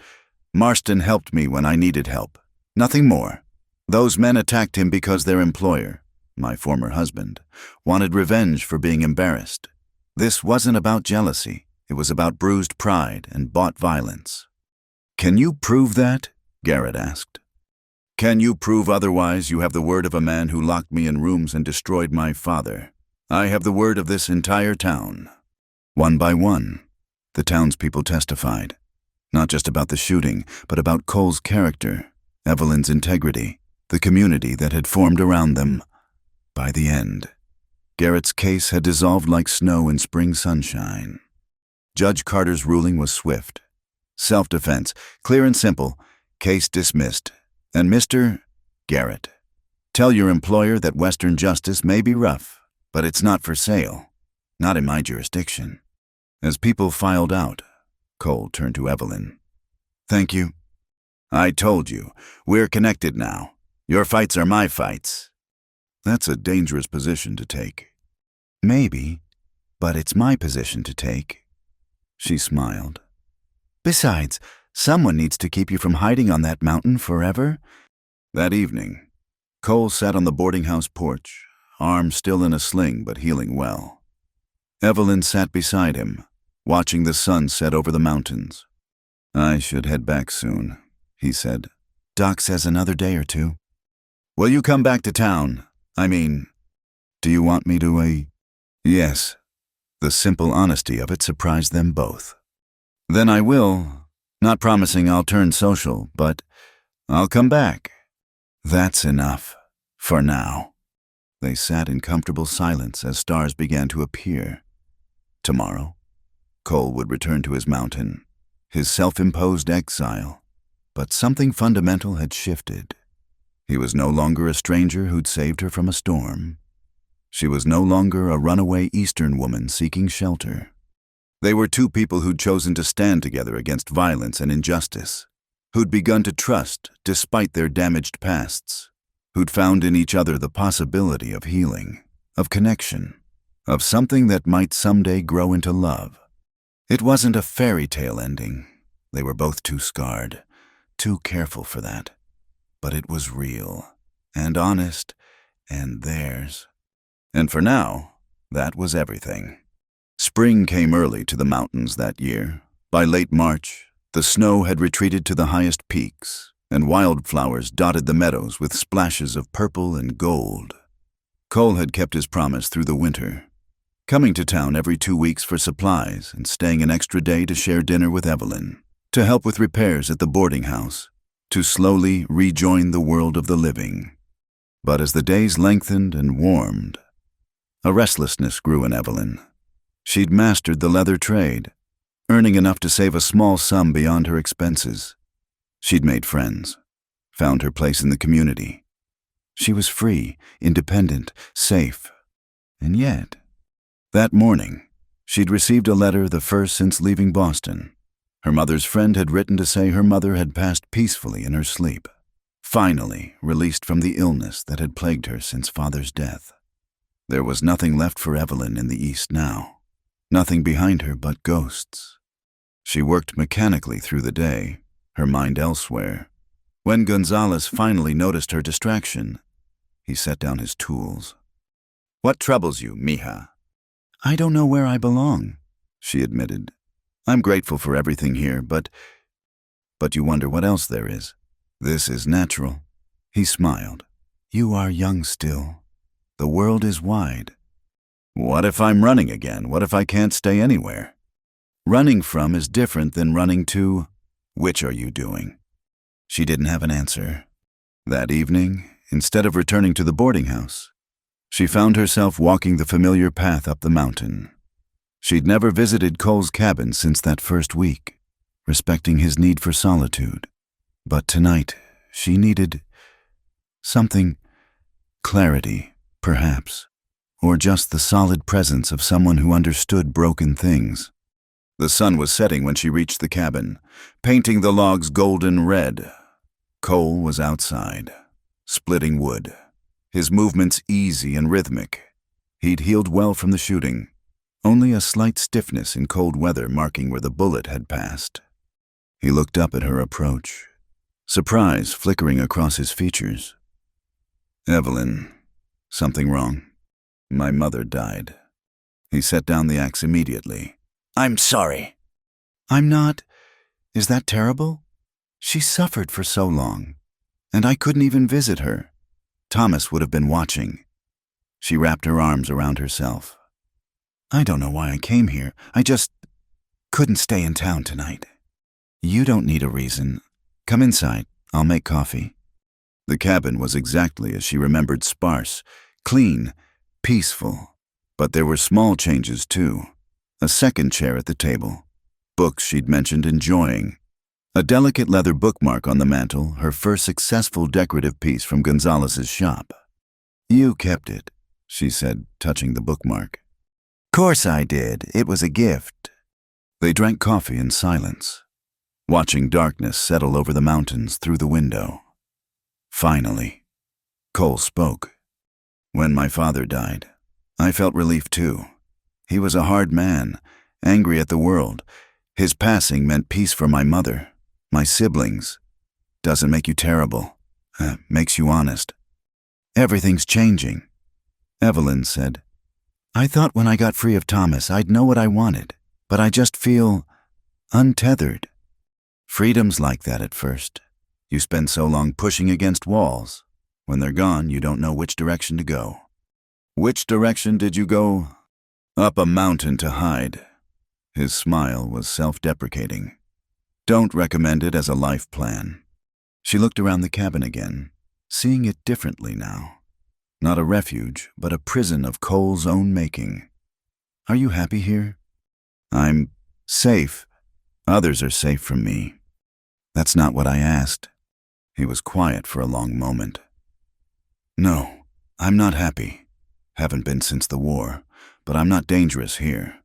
Marston helped me when I needed help. Nothing more. Those men attacked him because their employer, my former husband, wanted revenge for being embarrassed. This wasn't about jealousy. It was about bruised pride and bought violence. Can you prove that? Garrett asked. Can you prove otherwise? You have the word of a man who locked me in rooms and destroyed my father. I have the word of this entire town. One by one, the townspeople testified, not just about the shooting, but about Cole's character, Evelyn's integrity, the community that had formed around them. By the end, Garrett's case had dissolved like snow in spring sunshine. Judge Carter's ruling was swift. Self-defense, clear and simple, case dismissed. And Mr. Garrett, tell your employer that Western justice may be rough, but it's not for sale. Not in my jurisdiction. As people filed out, Cole turned to Evelyn. Thank you. I told you, we're connected now. Your fights are my fights. That's a dangerous position to take. Maybe, but it's my position to take. She smiled. Besides, someone needs to keep you from hiding on that mountain forever. That evening, Cole sat on the boarding house porch, arm still in a sling but healing well. Evelyn sat beside him, watching the sun set over the mountains. I should head back soon, he said. Doc says another day or two. Will you come back to town? Do you want me to, Yes. The simple honesty of it surprised them both. Then I will. Not promising I'll turn social, but I'll come back. That's enough. For now. They sat in comfortable silence as stars began to appear. Tomorrow, Cole would return to his mountain, his self-imposed exile. But something fundamental had shifted. He was no longer a stranger who'd saved her from a storm. She was no longer a runaway Eastern woman seeking shelter. They were two people who'd chosen to stand together against violence and injustice, who'd begun to trust despite their damaged pasts, who'd found in each other the possibility of healing, of connection, of something that might someday grow into love. It wasn't a fairy tale ending. They were both too scarred, too careful for that. But it was real, and honest, and theirs. And for now, that was everything. Spring came early to the mountains that year. By late March, the snow had retreated to the highest peaks, and wildflowers dotted the meadows with splashes of purple and gold. Cole had kept his promise through the winter, coming to town every 2 weeks for supplies and staying an extra day to share dinner with Evelyn, to help with repairs at the boarding house, to slowly rejoin the world of the living. But as the days lengthened and warmed, a restlessness grew in Evelyn. She'd mastered the leather trade, earning enough to save a small sum beyond her expenses. She'd made friends, found her place in the community. She was free, independent, safe. And yet, that morning, she'd received a letter, the first since leaving Boston. Her mother's friend had written to say her mother had passed peacefully in her sleep, finally released from the illness that had plagued her since father's death. There was nothing left for Evelyn in the East now, nothing behind her but ghosts. She worked mechanically through the day, her mind elsewhere. When Gonzalez finally noticed her distraction, he set down his tools. What troubles you, mija? I don't know where I belong, she admitted. I'm grateful for everything here, but you wonder what else there is. This is natural. He smiled. You are young still. The world is wide. What if I'm running again? What if I can't stay anywhere? Running from is different than running to. Which are you doing? She didn't have an answer. That evening, instead of returning to the boarding house, she found herself walking the familiar path up the mountain. She'd never visited Cole's cabin since that first week, respecting his need for solitude. But tonight, she needed Something, clarity, perhaps, or just the solid presence of someone who understood broken things. The sun was setting when she reached the cabin, painting the logs golden red. Cole was outside, splitting wood, his movements easy and rhythmic. He'd healed well from the shooting, only a slight stiffness in cold weather marking where the bullet had passed. He looked up at her approach, surprise flickering across his features. "Evelyn, something wrong? My mother died." He set down the axe immediately. "I'm sorry." "I'm not. Is that terrible? She suffered for so long, and I couldn't even visit her. Thomas would have been watching." She wrapped her arms around herself. "I don't know why I came here. I just couldn't stay in town tonight." "You don't need a reason. Come inside. I'll make coffee." The cabin was exactly as she remembered, sparse, clean, peaceful. But there were small changes too. A second chair at the table, books she'd mentioned enjoying, a delicate leather bookmark on the mantel, her first successful decorative piece from Gonzalez's shop. "You kept it," she said, touching the bookmark. "Course I did. It was a gift." They drank coffee in silence, watching darkness settle over the mountains through the window. Finally, Cole spoke. "When my father died, I felt relief too. He was a hard man, angry at the world. His passing meant peace for my mother, my siblings. Doesn't make you terrible. Makes you honest. Everything's changing." Evelyn said, "I thought when I got free of Thomas I'd know what I wanted, but I just feel untethered." "Freedom's like that at first. You spend so long pushing against walls. When they're gone, you don't know which direction to go." "Which direction did you go?" "Up a mountain to hide." His smile was self-deprecating. "Don't recommend it as a life plan." She looked around the cabin again, seeing it differently now. Not a refuge, but a prison of Cole's own making. "Are you happy here?" "I'm safe. Others are safe from me." "That's not what I asked." He was quiet for a long moment. "No, I'm not happy. Haven't been since the war, but I'm not dangerous here.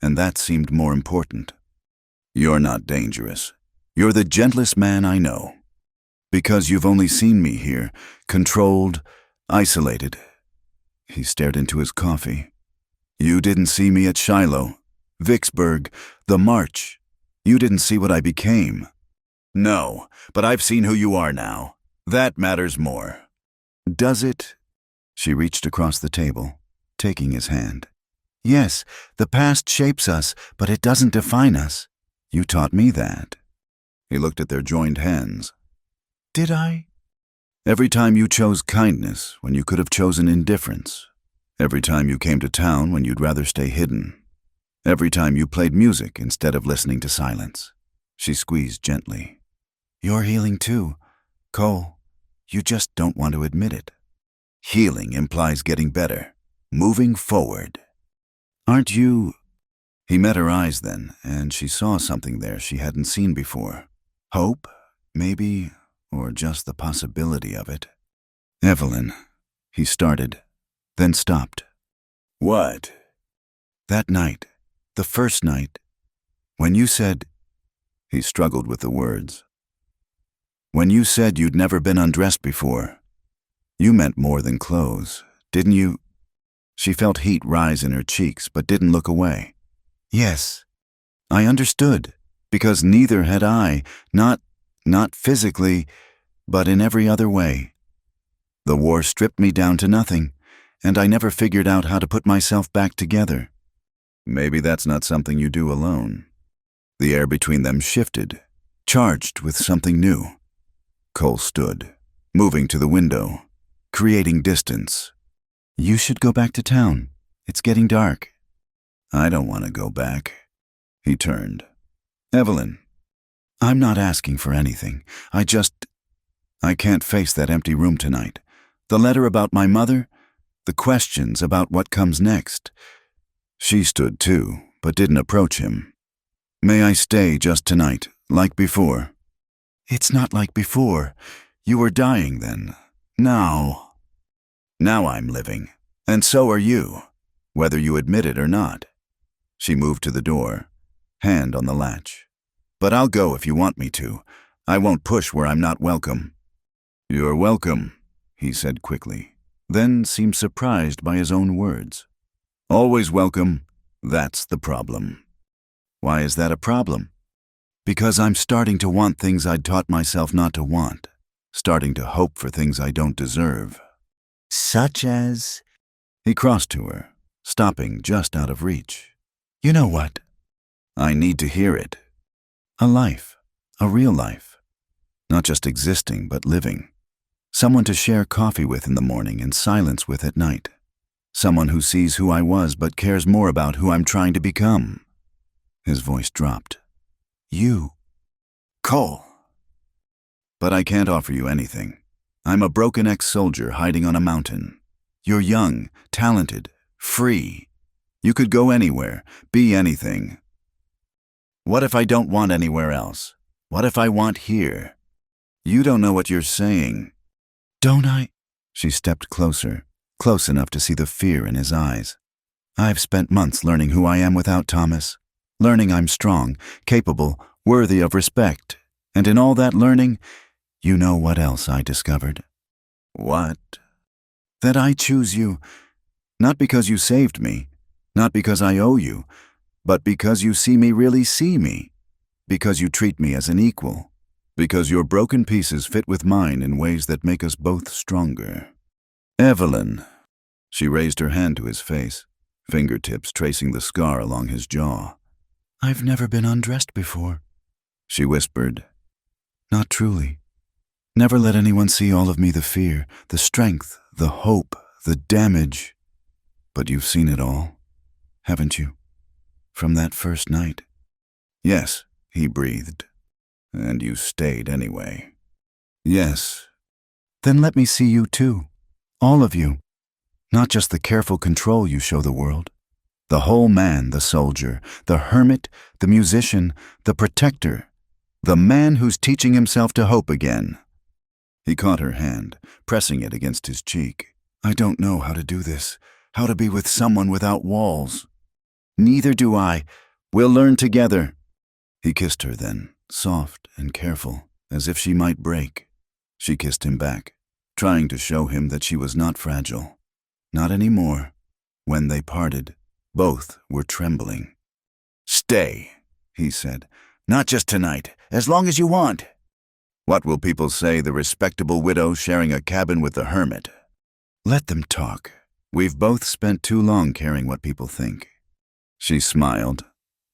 And that seemed more important." "You're not dangerous. You're the gentlest man I know. Because you've only seen me here, controlled, isolated." He stared into his coffee. "You didn't see me at Shiloh, Vicksburg, the March. You didn't see what I became." "No, but I've seen who you are now. That matters more." "Does it?" She reached across the table, taking his hand. "Yes, the past shapes us, but it doesn't define us. You taught me that." He looked at their joined hands. "Did I?" "Every time you chose kindness when you could have chosen indifference. Every time you came to town when you'd rather stay hidden. Every time you played music instead of listening to silence." She squeezed gently. "You're healing too, Cole. You just don't want to admit it." "Healing implies getting better, moving forward." "Aren't you—" He met her eyes then, and she saw something there she hadn't seen before. Hope, maybe, or just the possibility of it. "Evelyn," he started, then stopped. "What?" "That night, the first night, when you said—" He struggled with the words. "When you said you'd never been undressed before, you meant more than clothes, didn't you?" She felt heat rise in her cheeks, but didn't look away. "Yes, I understood, because neither had I, not physically, but in every other way. The war stripped me down to nothing, and I never figured out how to put myself back together." "Maybe that's not something you do alone." The air between them shifted, charged with something new. Cole stood, moving to the window, creating distance. "You should go back to town. It's getting dark." "I don't want to go back." He turned. "Evelyn, I'm not asking for anything. I can't face that empty room tonight. The letter about my mother, the questions about what comes next." She stood too, but didn't approach him. "May I stay just tonight, like before?" "It's not like before. You were dying then. Now I'm living. And so are you, whether you admit it or not. She moved to the door, hand on the latch. But I'll go if you want me to. I won't push where I'm not welcome. You're welcome, he said quickly, then seemed surprised by his own words. Always welcome, that's the problem. Why is that a problem? Because I'm starting to want things I'd taught myself not to want, starting to hope for things I don't deserve. Such as? He crossed to her, stopping just out of reach. You know what? I need to hear it. A life, a real life. Not just existing, but living. Someone to share coffee with in the morning and silence with at night. Someone who sees who I was but cares more about who I'm trying to become. His voice dropped. You. Cole. But I can't offer you anything. I'm a broken ex-soldier hiding on a mountain. You're young, talented, free. You could go anywhere, be anything. What if I don't want anywhere else? What if I want here? You don't know what you're saying. Don't I? She stepped closer, close enough to see the fear in his eyes. I've spent months learning who I am without Thomas, learning I'm strong, capable, worthy of respect. And in all that learning, you know what else I discovered? What? That I choose you, not because you saved me, not because I owe you, but because you really see me, because you treat me as an equal, because your broken pieces fit with mine in ways that make us both stronger. Evelyn. She raised her hand to his face, fingertips tracing the scar along his jaw. I've never been undressed before, she whispered. Not truly. Never let anyone see all of me, the fear, the strength, the hope, the damage. But you've seen it all, haven't you? From that first night. Yes, he breathed. And you stayed anyway. Yes. Then let me see you too. All of you. Not just the careful control you show the world. The whole man, the soldier, the hermit, the musician, the protector. The man who's teaching himself to hope again. He caught her hand, pressing it against his cheek. I don't know how to do this, how to be with someone without walls. Neither do I. We'll learn together. He kissed her then, soft and careful, as if she might break. She kissed him back, trying to show him that she was not fragile. Not anymore. When they parted, both were trembling. Stay, he said. Not just tonight, as long as you want. What will people say, the respectable widow sharing a cabin with the hermit? Let them talk. We've both spent too long caring what people think. She smiled.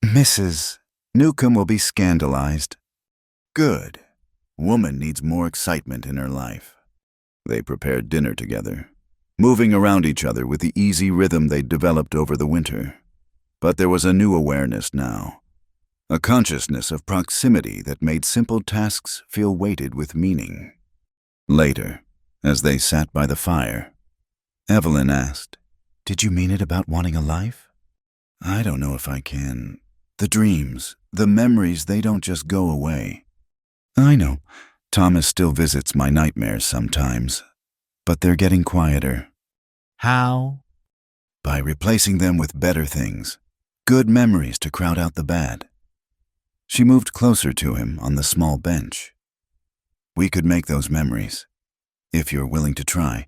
Mrs. Newcomb will be scandalized. Good. Woman needs more excitement in her life. They prepared dinner together, moving around each other with the easy rhythm they'd developed over the winter. But there was a new awareness now. A consciousness of proximity that made simple tasks feel weighted with meaning. Later, as they sat by the fire, Evelyn asked, Did you mean it about wanting a life? I don't know if I can. The dreams, the memories, they don't just go away. I know. Thomas still visits my nightmares sometimes, but they're getting quieter. How? By replacing them with better things, good memories to crowd out the bad. She moved closer to him on the small bench. We could make those memories, if you're willing to try.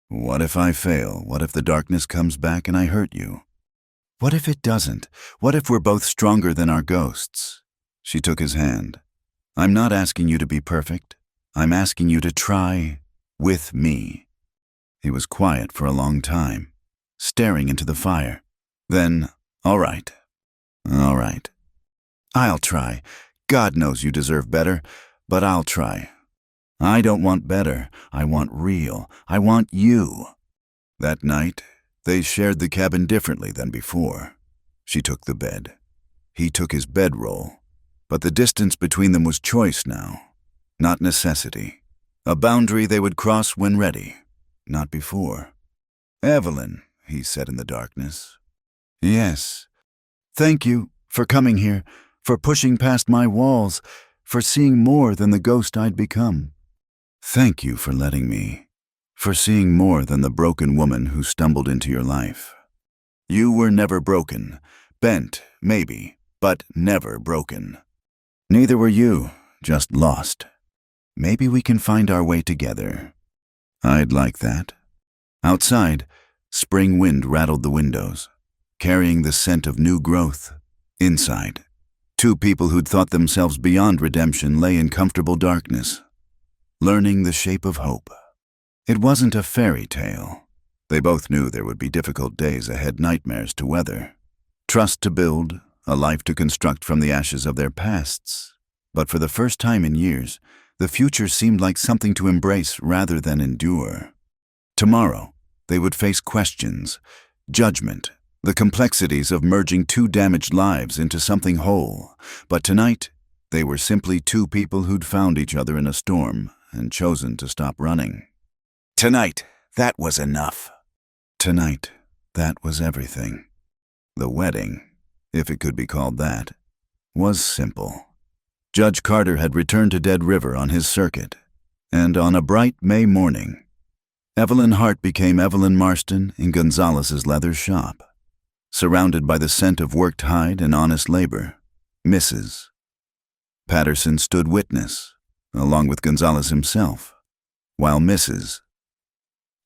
What if I fail? What if the darkness comes back and I hurt you? What if it doesn't? What if we're both stronger than our ghosts? She took his hand. I'm not asking you to be perfect. I'm asking you to try with me. He was quiet for a long time, staring into the fire. Then, all right. I'll try. God knows you deserve better, but I'll try. I don't want better. I want real. I want you. That night, they shared the cabin differently than before. She took the bed. He took his bedroll. But the distance between them was choice now, not necessity. A boundary they would cross when ready, not before. Evelyn, he said in the darkness. Yes. Thank you for coming here, for pushing past my walls, for seeing more than the ghost I'd become. Thank you for letting me. for seeing more than the broken woman who stumbled into your life. You were never broken. Bent, maybe, but never broken. Neither were you, just lost. Maybe we can find our way together. I'd like that. Outside, spring wind rattled the windows, carrying the scent of new growth. Inside, two people who'd thought themselves beyond redemption lay in comfortable darkness, learning the shape of hope. It wasn't a fairy tale. They both knew there would be difficult days ahead, nightmares to weather, trust to build, a life to construct from the ashes of their pasts. But for the first time in years, the future seemed like something to embrace rather than endure. Tomorrow, they would face questions, judgment, the complexities of merging two damaged lives into something whole. But tonight, they were simply two people who'd found each other in a storm and chosen to stop running. Tonight, that was enough. Tonight, that was everything. The wedding, if it could be called that, was simple. Judge Carter had returned to Dead River on his circuit, and on a bright May morning, Evelyn Hart became Evelyn Marston in Gonzalez's leather shop. Surrounded by the scent of worked hide and honest labor, Mrs. Patterson stood witness, along with Gonzalez himself, while Mrs.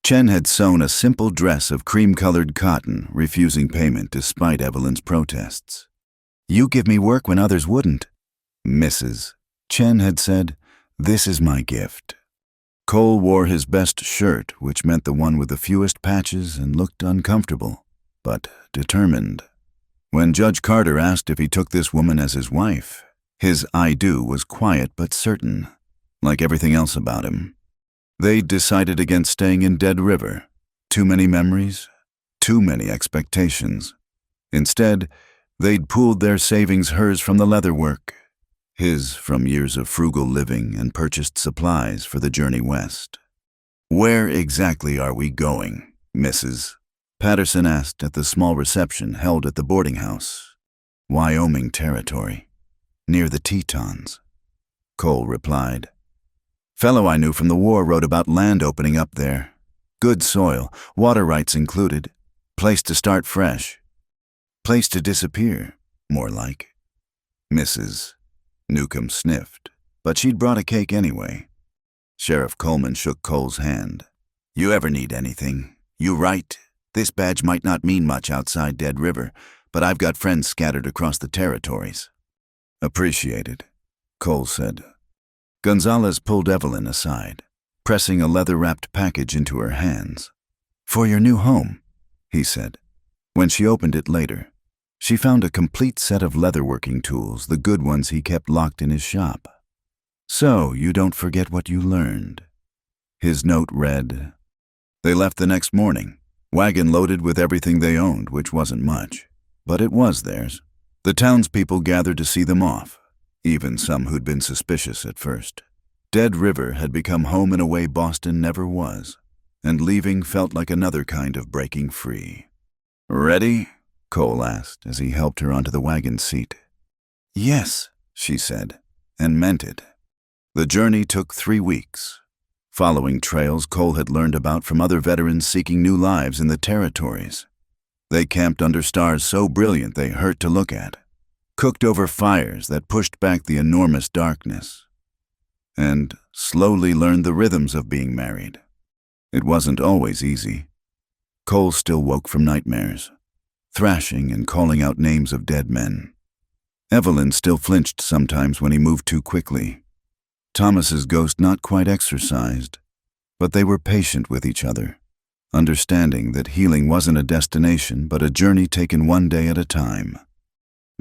Chen had sewn a simple dress of cream-colored cotton, refusing payment despite Evelyn's protests. "You give me work when others wouldn't," Mrs. Chen had said. "This is my gift." Cole wore his best shirt, which meant the one with the fewest patches, and looked uncomfortable, but determined. When Judge Carter asked if he took this woman as his wife, his "I do" was quiet but certain, like everything else about him. They'd decided against staying in Dead River. Too many memories, too many expectations. Instead, they'd pooled their savings, hers from the leather work, his from years of frugal living and purchased supplies for the journey west. "Where exactly are we going?" Mrs. Patterson asked at the small reception held at the boarding house. "Wyoming territory, near the Tetons," Cole replied. "Fellow I knew from the war wrote about land opening up there. Good soil, water rights included, place to start fresh. Place to disappear, more like." Mrs. Newcomb sniffed, but she'd brought a cake anyway. Sheriff Coleman shook Cole's hand. "You ever need anything, you write. This badge might not mean much outside Dead River, but I've got friends scattered across the territories." "Appreciated," Cole said. Gonzalez pulled Evelyn aside, pressing a leather-wrapped package into her hands. "For your new home," he said. When she opened it later, she found a complete set of leatherworking tools, the good ones he kept locked in his shop. "So you don't forget what you learned." His note read. They left the next morning, wagon loaded with everything they owned, which wasn't much, but it was theirs. The townspeople gathered to see them off, even some who'd been suspicious at first. Dead River had become home in a way Boston never was, and leaving felt like another kind of breaking free. "Ready?" Cole asked as he helped her onto the wagon seat. "Yes," she said, and meant it. The journey took 3 weeks, following trails Cole had learned about from other veterans seeking new lives in the territories. They camped under stars so brilliant they hurt to look at, cooked over fires that pushed back the enormous darkness, and slowly learned the rhythms of being married. It wasn't always easy. Cole still woke from nightmares, thrashing and calling out names of dead men. Evelyn still flinched sometimes when he moved too quickly. Thomas's ghost not quite exorcised, but they were patient with each other, understanding that healing wasn't a destination but a journey taken one day at a time.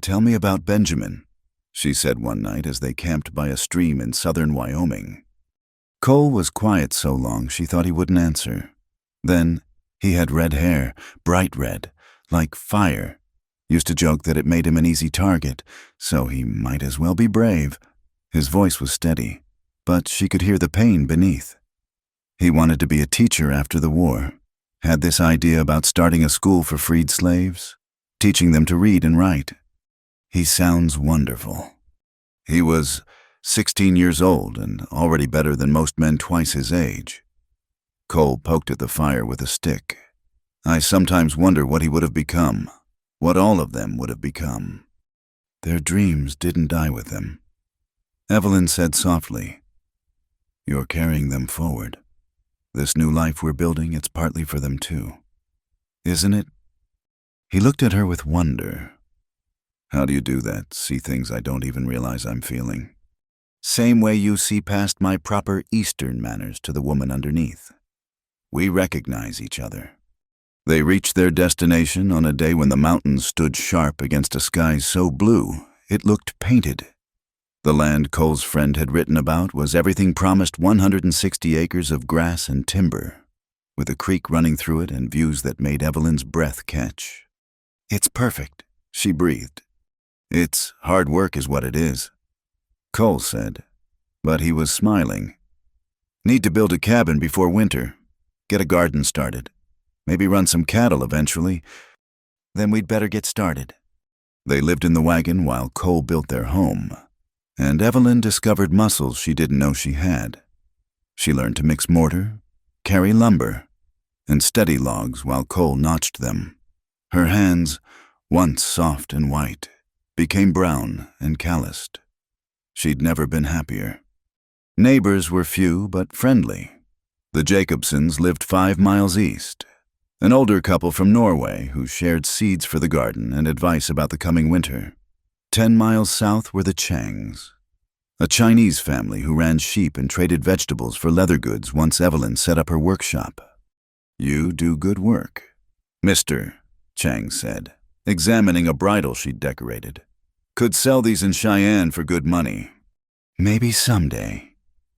"Tell me about Benjamin," she said one night as they camped by a stream in southern Wyoming. Cole was quiet so long she thought he wouldn't answer. Then, he had red hair, bright red, like fire. Used to joke that it made him an easy target, so he might as well be brave. His voice was steady, but she could hear the pain beneath. He wanted to be a teacher after the war, had this idea about starting a school for freed slaves, teaching them to read and write. "He sounds wonderful." He was 16 years old and already better than most men twice his age. Cole poked at the fire with a stick. I sometimes wonder what he would have become, what all of them would have become. Their dreams didn't die with them. Evelyn said softly, "You're carrying them forward. This new life we're building, it's partly for them too. Isn't it?" He looked at her with wonder. "How do you do that, see things I don't even realize I'm feeling?" "Same way you see past my proper Eastern manners to the woman underneath. We recognize each other." They reached their destination on a day when the mountains stood sharp against a sky so blue it looked painted. The land Cole's friend had written about was everything promised: 160 acres of grass and timber, with a creek running through it and views that made Evelyn's breath catch. "It's perfect," she breathed. "It's hard work is what it is," Cole said, but he was smiling. "Need to build a cabin before winter, get a garden started. Maybe run some cattle eventually. Then we'd better get started." They lived in the wagon while Cole built their home, and Evelyn discovered muscles she didn't know she had. She learned to mix mortar, carry lumber, and steady logs while Cole notched them. Her hands, once soft and white, became brown and calloused. She'd never been happier. Neighbors were few but friendly. The Jacobsons lived 5 miles east, an older couple from Norway who shared seeds for the garden and advice about the coming winter. 10 miles south were the Changs, a Chinese family who ran sheep and traded vegetables for leather goods once Evelyn set up her workshop. "You do good work, Mr. Chang said, examining a bridle she'd decorated. "Could sell these in Cheyenne for good money." "Maybe someday,"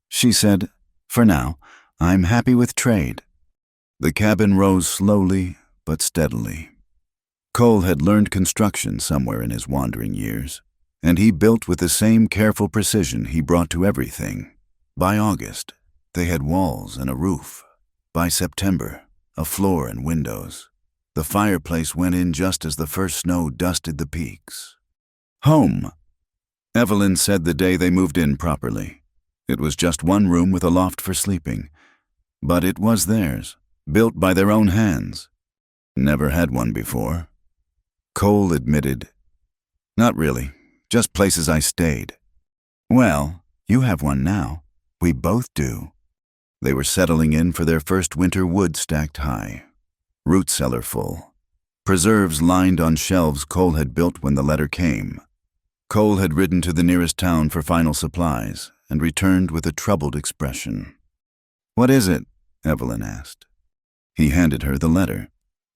she said. "For now, I'm happy with trade." The cabin rose slowly but steadily. Cole had learned construction somewhere in his wandering years, and he built with the same careful precision he brought to everything. By August, they had walls and a roof. By September, a floor and windows. The fireplace went in just as the first snow dusted the peaks. "Home," Evelyn said the day they moved in properly. It was just one room with a loft for sleeping, but it was theirs. Built by their own hands. "Never had one before," Cole admitted. "Not really, just places I stayed." "Well, you have one now. We both do." They were settling in for their first winter, wood stacked high, root cellar full, preserves lined on shelves Cole had built when the letter came. Cole had ridden to the nearest town for final supplies and returned with a troubled expression. "What is it?" Evelyn asked. He handed her the letter.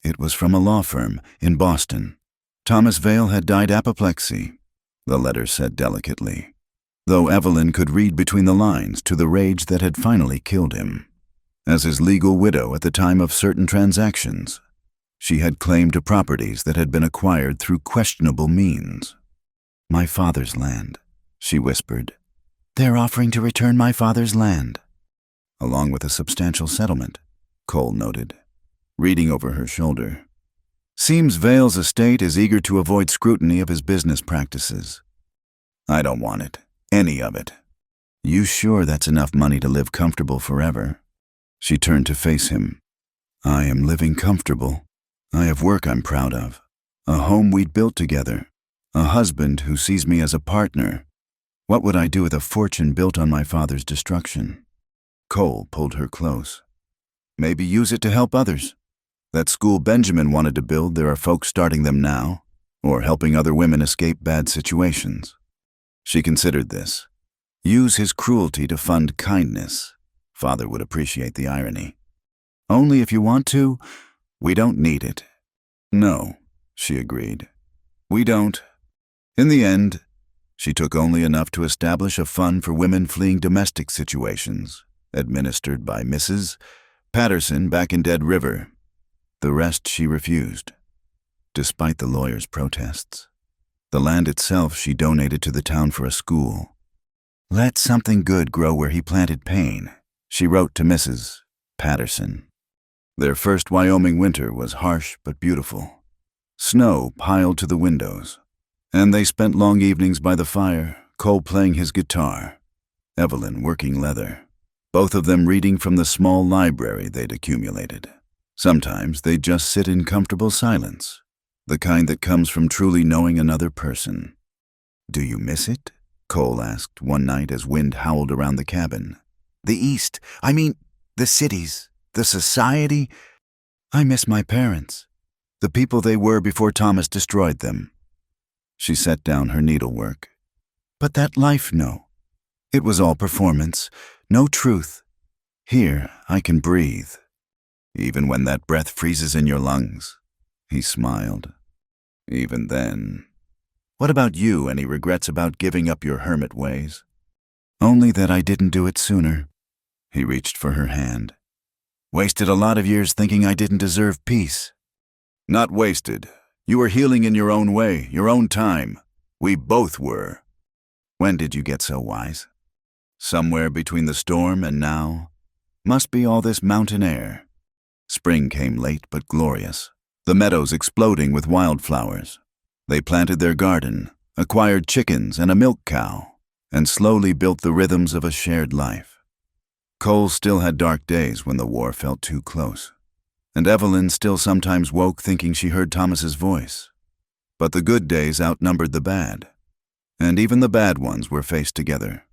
It was from a law firm in Boston. Thomas Vale had died apoplexy, the letter said delicately, though Evelyn could read between the lines to the rage that had finally killed him. As his legal widow at the time of certain transactions, she had claim to properties that had been acquired through questionable means. "My father's land," she whispered. "They're offering to return my father's land." "Along with a substantial settlement," Cole noted, reading over her shoulder. "Seems Vale's estate is eager to avoid scrutiny of his business practices." "I don't want it. Any of it." "You sure that's enough money to live comfortable forever?" She turned to face him. "I am living comfortable. I have work I'm proud of, a home we'd built together, a husband who sees me as a partner. What would I do with a fortune built on my father's destruction?" Cole pulled her close. "Maybe use it to help others. That school Benjamin wanted to build, there are folks starting them now, or helping other women escape bad situations." She considered this. Use his cruelty to fund kindness. Father would appreciate the irony. "Only if you want to. We don't need it." "No," she agreed. "We don't." In the end, she took only enough to establish a fund for women fleeing domestic situations, administered by Mrs. Patterson back in Dead River. The rest she refused, despite the lawyer's protests. The land itself she donated to the town for a school. "Let something good grow where he planted pain," she wrote to Mrs. Patterson. Their first Wyoming winter was harsh but beautiful. Snow piled to the windows, and they spent long evenings by the fire, Cole playing his guitar, Evelyn working leather. both of them reading from the small library they'd accumulated. Sometimes they'd just sit in comfortable silence, the kind that comes from truly knowing another person. "Do you miss it?" Cole asked one night as wind howled around the cabin. "The East. I mean, the cities, the society. I miss my parents, the people they were before Thomas destroyed them." She set down her needlework. "But that life, no. It was all performance, no truth. Here, I can breathe. Even when that breath freezes in your lungs." He smiled. "Even then. What about you? Any regrets about giving up your hermit ways?" "Only that I didn't do it sooner." He reached for her hand. "Wasted a lot of years thinking I didn't deserve peace." "Not wasted. You were healing in your own way, your own time. We both were." "When did you get so wise?" "Somewhere between the storm and now. Must be all this mountain air." Spring came late but glorious, the meadows exploding with wildflowers. They planted their garden, acquired chickens and a milk cow, and slowly built the rhythms of a shared life. Cole still had dark days when the war felt too close, and Evelyn still sometimes woke thinking she heard Thomas's voice. But the good days outnumbered the bad, and even the bad ones were faced together.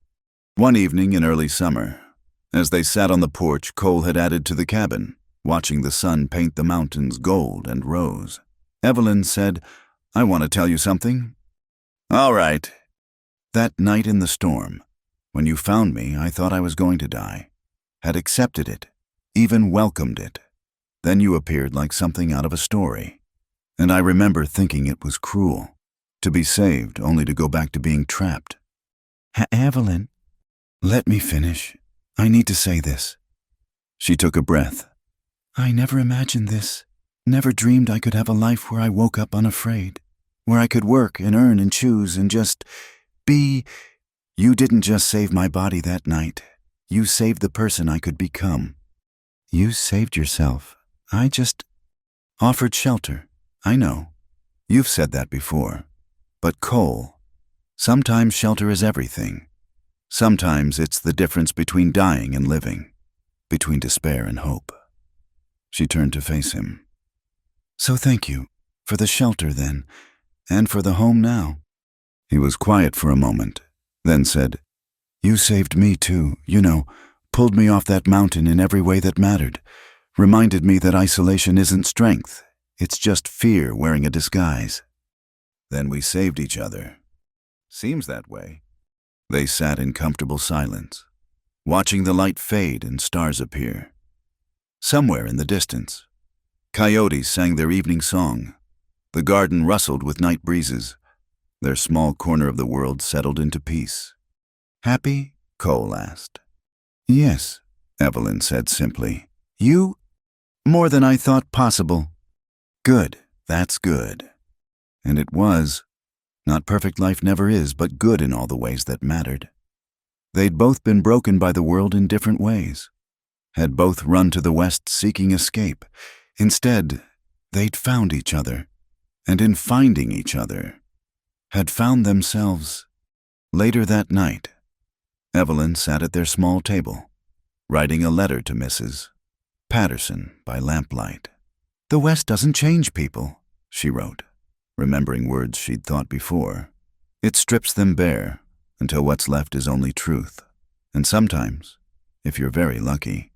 One evening in early summer, as they sat on the porch Cole had added to the cabin, watching the sun paint the mountains gold and rose, Evelyn said, "I want to tell you something." "All right." "That night in the storm, when you found me, I thought I was going to die. Had accepted it, even welcomed it. Then you appeared like something out of a story. And I remember thinking it was cruel, to be saved only to go back to being trapped." "Evelyn, let me finish. I need to say this." She took a breath. "I never imagined this. Never dreamed I could have a life where I woke up unafraid, where I could work and earn and choose and just be. You didn't just save my body that night. You saved the person I could become. You saved yourself. I just offered shelter. I know. You've said that before. But Cole, sometimes shelter is everything. Sometimes it's the difference between dying and living, between despair and hope." She turned to face him. "So thank you, for the shelter then, and for the home now." He was quiet for a moment, then said, "You saved me too, pulled me off that mountain in every way that mattered, reminded me that isolation isn't strength, it's just fear wearing a disguise." "Then we saved each other." "Seems that way." They sat in comfortable silence, watching the light fade and stars appear. Somewhere in the distance, coyotes sang their evening song. The garden rustled with night breezes. Their small corner of the world settled into peace. "Happy?" Cole asked. "Yes," Evelyn said simply. "You? More than I thought possible." "Good, that's good." And it was. Not perfect life never is, but good in all the ways that mattered. They'd both been broken by the world in different ways, had both run to the West seeking escape. Instead, they'd found each other, and in finding each other, had found themselves. Later that night, Evelyn sat at their small table, writing a letter to Mrs. Patterson by lamplight. "The West doesn't change people," she wrote, remembering words she'd thought before. "It strips them bare until what's left is only truth. And sometimes, if you're very lucky,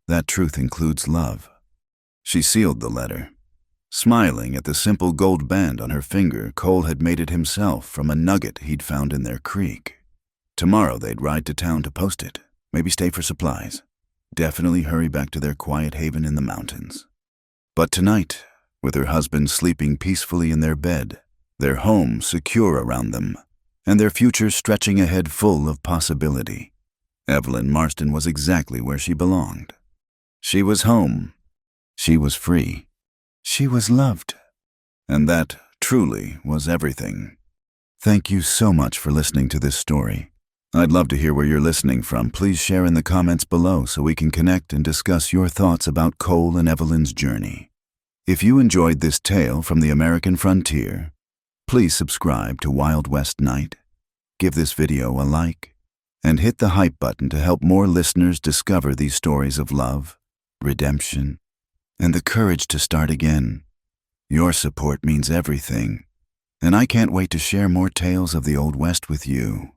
that truth includes love." She sealed the letter. Smiling at the simple gold band on her finger, Cole had made it himself from a nugget he'd found in their creek. Tomorrow they'd ride to town to post it, maybe stay for supplies. Definitely hurry back to their quiet haven in the mountains. But tonight, with her husband sleeping peacefully in their bed, their home secure around them, and their future stretching ahead full of possibility, Evelyn Marston was exactly where she belonged. She was home. She was free. She was loved. And that, truly, was everything. Thank you so much for listening to this story. I'd love to hear where you're listening from. Please share in the comments below so we can connect and discuss your thoughts about Cole and Evelyn's journey. If you enjoyed this tale from the American frontier, please subscribe to Wild West Night, give this video a like, and hit the hype button to help more listeners discover these stories of love, redemption, and the courage to start again. Your support means everything, and I can't wait to share more tales of the Old West with you.